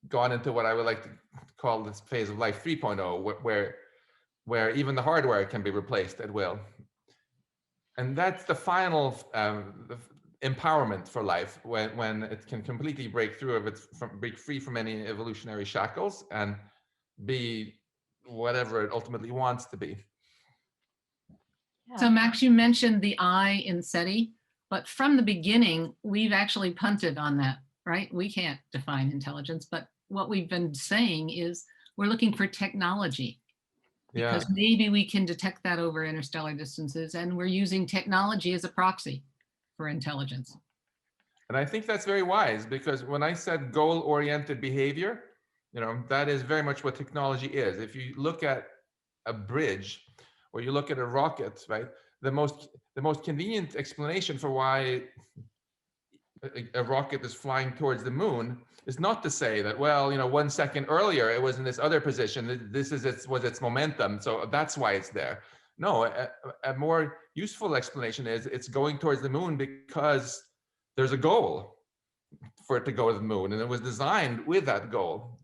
[SPEAKER 6] gone into what I would like to call this phase of life 3.0, where even the hardware can be replaced at will. And that's the final empowerment for life, when it can completely break free from any evolutionary shackles and be whatever it ultimately wants to be.
[SPEAKER 3] So Max, you mentioned the I in SETI, but from the beginning, we've actually punted on that, right? We can't define intelligence, but what we've been saying is we're looking for technology, because maybe we can detect that over interstellar distances, and we're using technology as a proxy for intelligence.
[SPEAKER 6] And I think that's very wise, because when I said goal-oriented behavior, that is very much what technology is. If you look at a bridge or you look at a rocket, right, the most convenient explanation for why a rocket is flying towards the moon is not to say that, well, 1 second earlier it was in this other position, this was its momentum, so that's why it's there. No, a more useful explanation is it's going towards the moon because there's a goal for it to go to the moon, and it was designed with that goal.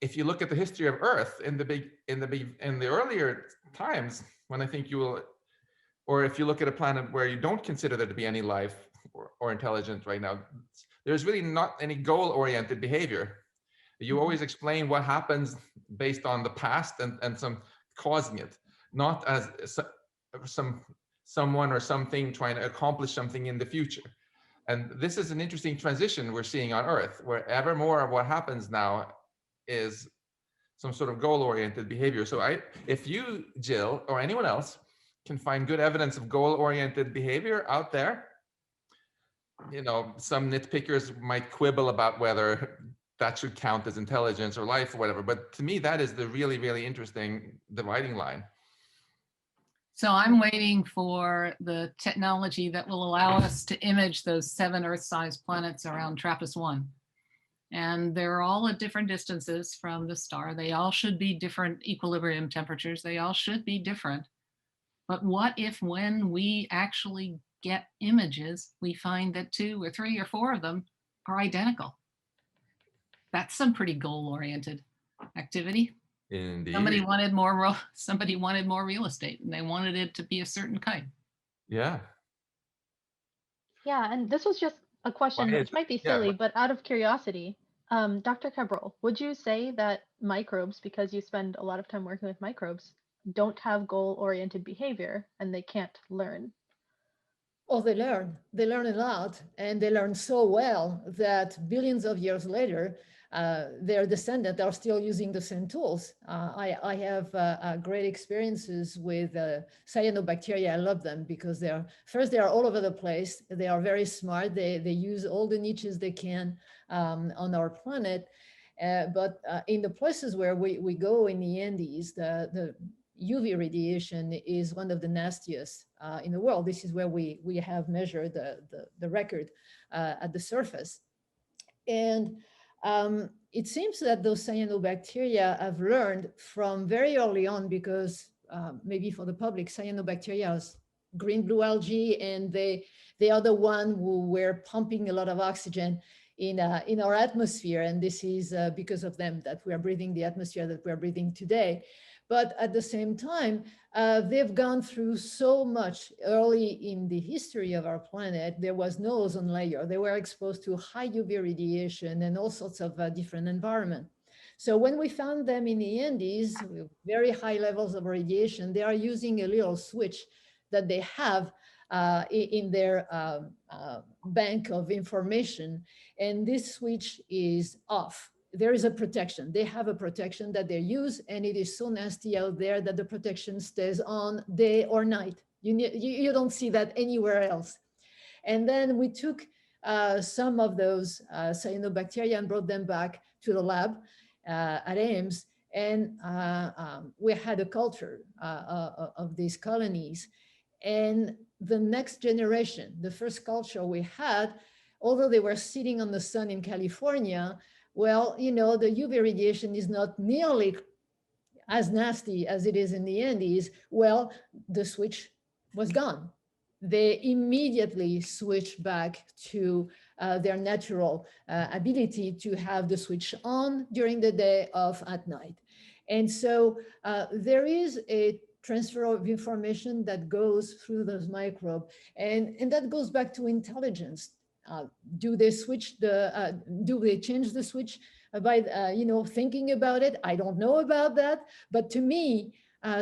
[SPEAKER 6] If you look at the history of Earth in the earlier times, when I think you will, or if you look at a planet where you don't consider there to be any life or intelligence right now, there's really not any goal-oriented behavior. You always explain what happens based on the past and some causing it, not as someone or something trying to accomplish something in the future. And this is an interesting transition we're seeing on Earth, where ever more of what happens now is some sort of goal-oriented behavior. So if you, Jill, or anyone else can find good evidence of goal-oriented behavior out there, you know, some nitpickers might quibble about whether that should count as intelligence or life or whatever. But to me, that is the really, really interesting dividing line.
[SPEAKER 3] So I'm waiting for the technology that will allow us to image those 7 Earth-sized planets around TRAPPIST-1. And they're all at different distances from the star. They all should be different equilibrium temperatures. They all should be different. But what if when we actually get images, we find that 2 or 3 or 4 of them are identical? That's some pretty goal-oriented activity.
[SPEAKER 6] Indeed.
[SPEAKER 3] Somebody wanted more real estate, and they wanted it to be a certain kind.
[SPEAKER 6] Yeah.
[SPEAKER 4] Yeah, and this was just a question which might be silly, but out of curiosity, Dr. Cabrol, would you say that microbes, because you spend a lot of time working with microbes, don't have goal-oriented behavior and they can't learn?
[SPEAKER 7] Oh, they learn a lot, and they learn so well that billions of years later, their descendants are still using the same tools. I have great experiences with cyanobacteria. I love them because they are all over the place. They are very smart. They use all the niches they can on our planet. But in the places where we go in the Andes, the UV radiation is one of the nastiest in the world. This is where we have measured the record at the surface. And it seems that those cyanobacteria have learned from very early on, because maybe for the public, cyanobacteria is green-blue algae, and they are the one who were pumping a lot of oxygen in our atmosphere. And this is because of them that we are breathing the atmosphere that we are breathing today. But at the same time, they've gone through so much early in the history of our planet. There was no ozone layer. They were exposed to high UV radiation and all sorts of different environment. So when we found them in the Andes with very high levels of radiation, they are using a little switch that they have in their bank of information. And this switch is off. There is a protection. They have a protection that they use, and it is so nasty out there that the protection stays on day or night. You don't see that anywhere else. And then we took some of those cyanobacteria and brought them back to the lab at Ames, and we had a culture of these colonies. And the next generation, the first culture we had, although they were sitting on the sun in California, well, you know, the UV radiation is not nearly as nasty as it is in the Andes. Well, the switch was gone. They immediately switched back to their natural ability to have the switch on during the day, off at night. And so there is a transfer of information that goes through those microbes, and that goes back to intelligence. Do they switch do they change the switch by thinking about it? I don't know about that, but to me,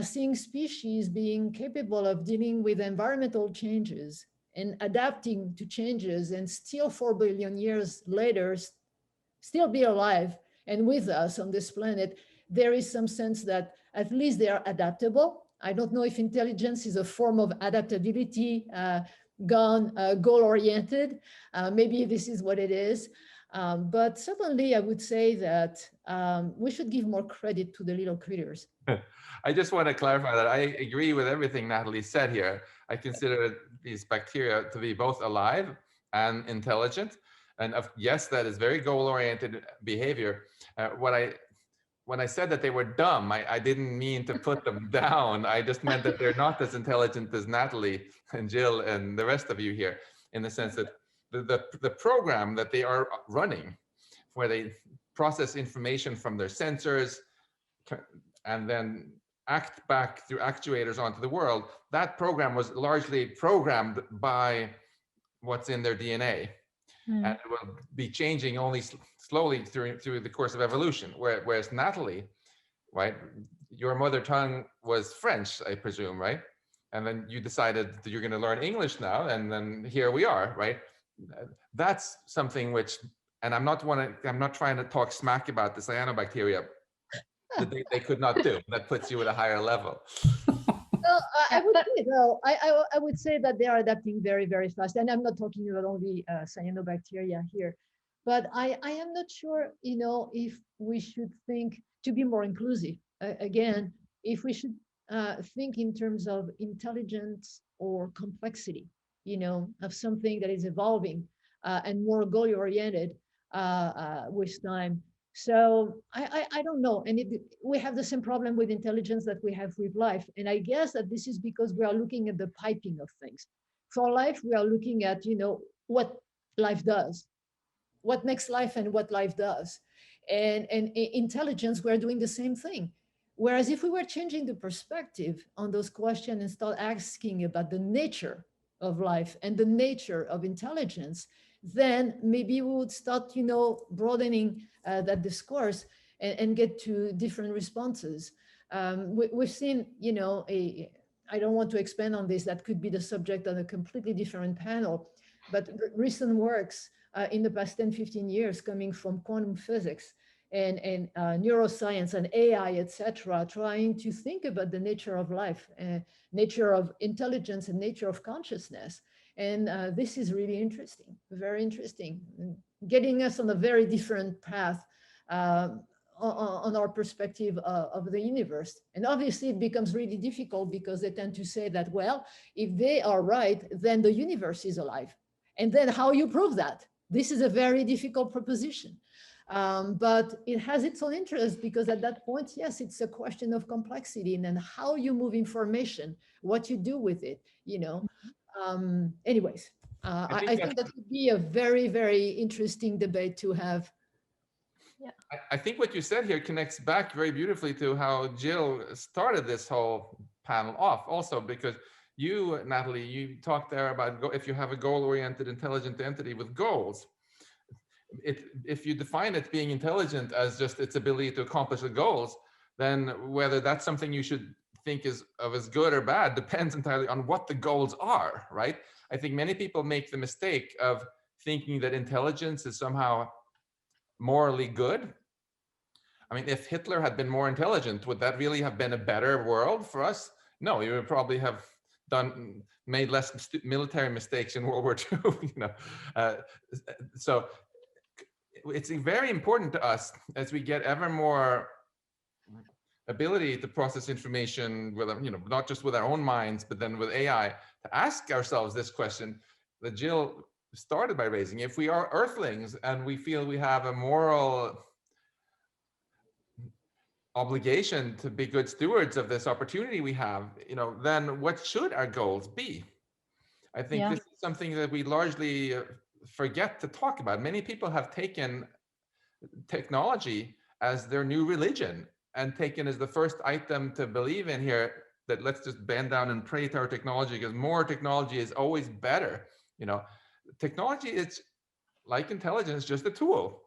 [SPEAKER 7] seeing species being capable of dealing with environmental changes and adapting to changes, and still 4 billion years later still be alive and with us on this planet, there is some sense that at least they are adaptable. I don't know if intelligence is a form of adaptability gone goal-oriented. Maybe this is what it is. But certainly I would say that we should give more credit to the little critters.
[SPEAKER 6] I just want to clarify that I agree with everything Nathalie said here. I consider these bacteria to be both alive and intelligent. And yes, that is very goal-oriented behavior. When I said that they were dumb, I didn't mean to put them down. I just meant that they're not as intelligent as Nathalie and Jill and the rest of you here, in the sense that the program that they are running, where they process information from their sensors and then act back through actuators onto the world, that program was largely programmed by what's in their DNA. And it will be changing only slowly through the course of evolution. Whereas Nathalie, right, your mother tongue was French, I presume, right? And then you decided that you're going to learn English now, and then here we are, right? That's something which, and I'm not trying to talk smack about the cyanobacteria, that they could not do. That puts you at a higher level.
[SPEAKER 7] Well, I
[SPEAKER 4] Yeah,
[SPEAKER 7] would
[SPEAKER 4] but-
[SPEAKER 7] say, though, I would say that they are adapting very, very fast. And I'm not talking about only cyanobacteria here, but I am not sure, if we should think to be more inclusive. Again, if we should think in terms of intelligence or complexity, of something that is evolving and more goal-oriented with time. So I don't know. And we have the same problem with intelligence that we have with life. And I guess that this is because we are looking at the piping of things. For life, we are looking at, what life does, what makes life and what life does. And intelligence, we're doing the same thing. Whereas if we were changing the perspective on those questions and start asking about the nature of life and the nature of intelligence, then maybe we would start, broadening that discourse and get to different responses. We've seen, I don't want to expand on this, that could be the subject of a completely different panel, but recent works in the past 10, 15 years coming from quantum physics and neuroscience and AI, etc., trying to think about the nature of life, nature of intelligence and nature of consciousness. And this is really interesting, very interesting, getting us on a very different path on our perspective of the universe. And obviously it becomes really difficult because they tend to say that, well, if they are right, then the universe is alive. And then how you prove that? This is a very difficult proposition. But it has its own interest because at that point, yes, it's a question of complexity and then how you move information, what you do with it, anyways, I think that would be a very, very interesting debate to have.
[SPEAKER 4] Yeah.
[SPEAKER 6] I think what you said here connects back very beautifully to how Jill started this whole panel off also, because you, Nathalie, you talked there about if you have a goal-oriented intelligent entity with goals, if you define it being intelligent as just its ability to accomplish the goals, then whether that's something you should think is of as good or bad depends entirely on what the goals are, right? I think many people make the mistake of thinking that intelligence is somehow morally good. I mean, if Hitler had been more intelligent, would that really have been a better world for us? No, you would probably have made less military mistakes in World War II. So it's very important to us as we get ever more ability to process information with, not just with our own minds, but then with AI, to ask ourselves this question that Jill started by raising. If we are Earthlings and we feel we have a moral obligation to be good stewards of this opportunity we have, then what should our goals be? I think this is something that we largely forget to talk about. Many people have taken technology as their new religion and taken as the first item to believe in here that let's just bend down and pray to our technology because more technology is always better. Technology is like intelligence, just a tool,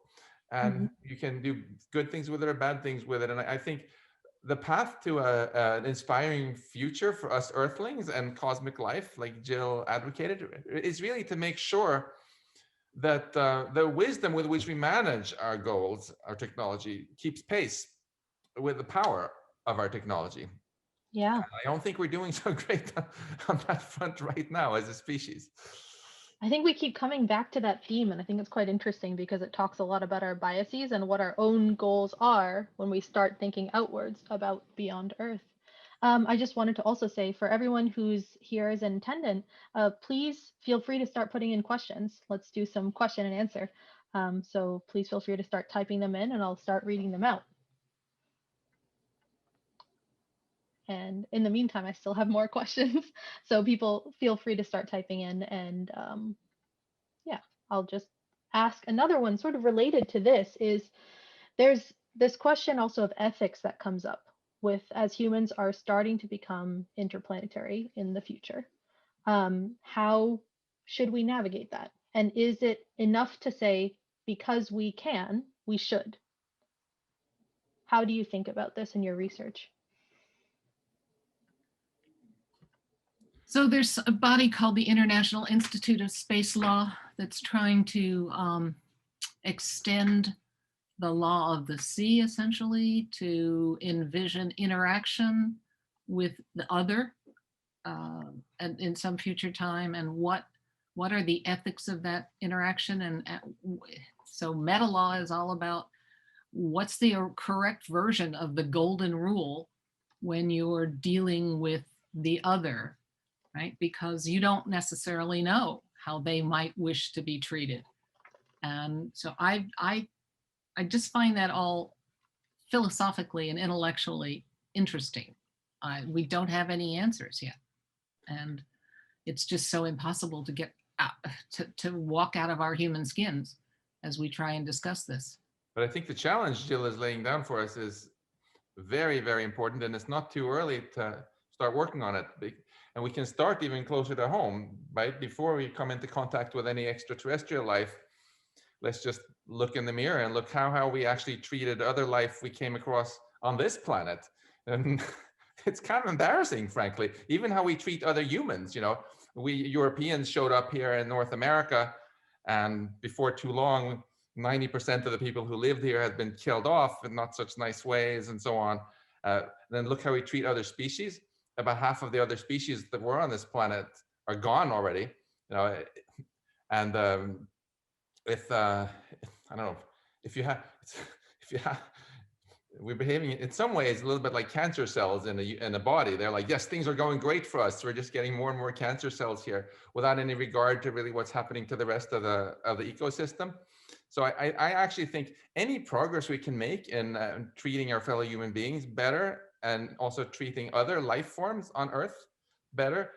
[SPEAKER 6] and you can do good things with it or bad things with it. And I think the path to an inspiring future for us Earthlings and cosmic life, like Jill advocated, is really to make sure that the wisdom with which we manage our goals, our technology, keeps pace with the power of our technology.
[SPEAKER 4] Yeah.
[SPEAKER 6] And I don't think we're doing so great on that front right now as a species.
[SPEAKER 4] I think we keep coming back to that theme, and I think it's quite interesting because it talks a lot about our biases and what our own goals are when we start thinking outwards about beyond Earth. I just wanted to also say for everyone who's here as an attendant, please feel free to start putting in questions. Let's do some question and answer. So please feel free to start typing them in and I'll start reading them out. And in the meantime, I still have more questions. So people feel free to start typing in and yeah, I'll just ask another one sort of related to this is there's this question also of ethics that comes up with as humans are starting to become interplanetary in the future. How should we navigate that? And is it enough to say, because we can, we should? How do you think about this in your research?
[SPEAKER 3] So there's a body called the International Institute of Space Law that's trying to extend the law of the sea, essentially, to envision interaction with the other and in some future time, and what are the ethics of that interaction? And so meta law is all about what's the correct version of the golden rule when you're dealing with the other, right? Because you don't necessarily know how they might wish to be treated. And so I just find that all philosophically and intellectually interesting. We don't have any answers yet. And it's just so impossible to get out, to walk out of our human skins as we try and discuss this.
[SPEAKER 6] But I think the challenge Jill is laying down for us is very, very important, and it's not too early to start working on it. And we can start even closer to home, right? Before we come into contact with any extraterrestrial life, let's just look in the mirror and look how we actually treated other life we came across on this planet. And it's kind of embarrassing, frankly, even how we treat other humans. You know, we Europeans showed up here in North America, and before too long, 90% of the people who lived here had been killed off in not such nice ways and so on. Then look how we treat other species. About half of the other species that were on this planet are gone already. You know, and I don't know, if you have, we're behaving in some ways a little bit like cancer cells in a body. They're like, yes, things are going great for us. We're just getting more and more cancer cells here without any regard to really what's happening to the rest of the ecosystem. So I actually think any progress we can make in treating our fellow human beings better, and also treating other life forms on Earth better,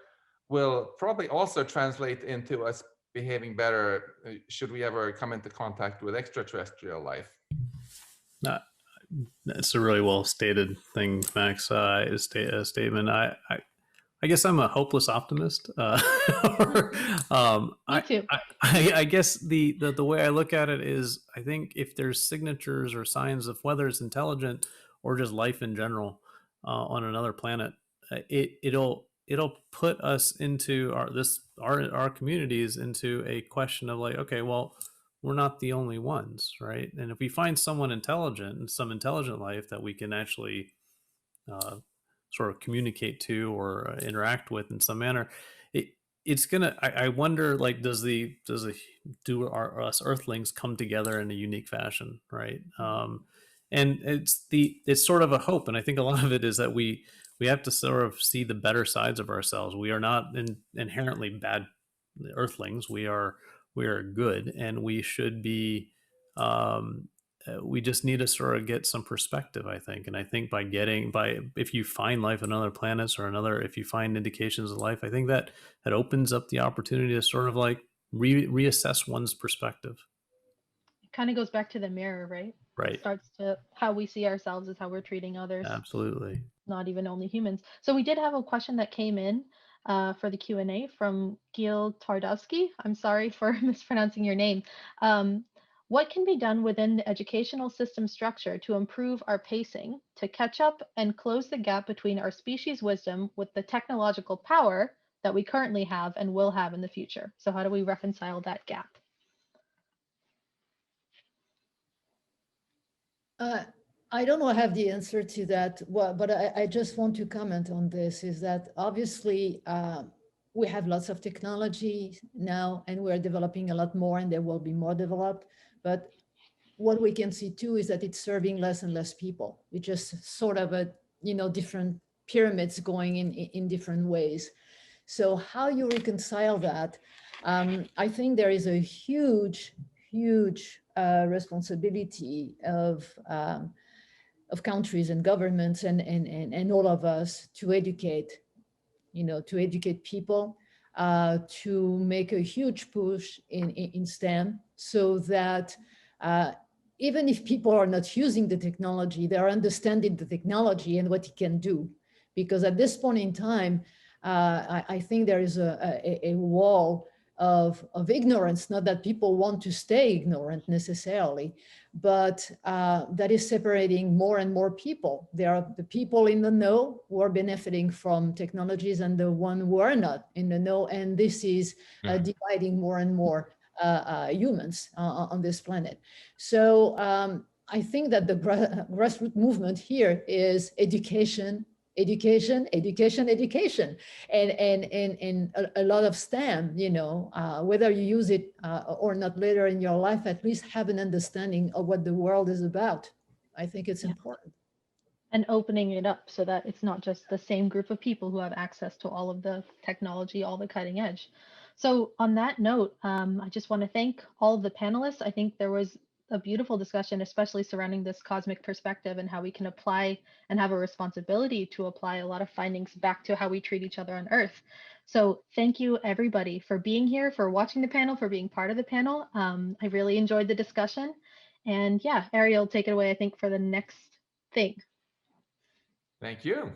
[SPEAKER 6] will probably also translate into us behaving better should we ever come into contact with extraterrestrial life.
[SPEAKER 5] That's a really well stated thing, Max. Statement. I guess I'm a hopeless optimist.
[SPEAKER 4] Me too.
[SPEAKER 5] I guess the way I look at it is, I think if there's signatures or signs of whether it's intelligent or just life in general on another planet, it'll put us into our communities into a question of like, okay, well, we're not the only ones, right? And if we find someone intelligent and some intelligent life that we can actually sort of communicate to or interact with in some manner, it's gonna. I wonder, like, do us Earthlings come together in a unique fashion, right? And it's sort of a hope, and I think a lot of it is that we have to sort of see the better sides of ourselves. We are not inherently bad Earthlings. We are good, and we should be. We just need to sort of get some perspective, I think. And I think if you find life on other planets or if you find indications of life, I think that opens up the opportunity to sort of like reassess one's perspective.
[SPEAKER 4] It kind of goes back to the mirror, right?
[SPEAKER 5] Right.
[SPEAKER 4] It starts to how we see ourselves is how we're treating others.
[SPEAKER 5] Absolutely.
[SPEAKER 4] Not even only humans. So we did have a question that came in for the Q&A from Gil Tardowski. I'm sorry for mispronouncing your name. What can be done within the educational system structure to improve our pacing, to catch up and close the gap between our species' wisdom with the technological power that we currently have and will have in the future? So how do we reconcile that gap?
[SPEAKER 7] I don't know I have the answer to that, but I just want to comment on this, is that obviously we have lots of technology now, and we're developing a lot more, and there will be more developed. But what we can see too is that it's serving less and less people. It's just sort of different pyramids going in different ways. So how you reconcile that? I think there is a huge responsibility of countries and governments and all of us to educate people, to make a huge push in STEM, so that even if people are not using the technology, they're understanding the technology and what it can do. Because at this point in time, I think there is a wall of ignorance, not that people want to stay ignorant necessarily, but that is separating more and more people. There are the people in the know who are benefiting from technologies and the one who are not in the know, and this is dividing more and more humans on this planet. So I think that the grassroots movement here is education, education, education, education, and a lot of STEM, you know, whether you use it or not later in your life, at least have an understanding of what the world is about. I think it's important.
[SPEAKER 4] And opening it up so that it's not just the same group of people who have access to all of the technology, all the cutting edge. So on that note, I just want to thank all of the panelists. I think there was a beautiful discussion, especially surrounding this cosmic perspective and how we can apply and have a responsibility to apply a lot of findings back to how we treat each other on Earth. So thank you everybody for being here, for watching the panel, for being part of the panel. I really enjoyed the discussion. And yeah, Ariel, take it away, I think, for the next thing.
[SPEAKER 6] Thank you.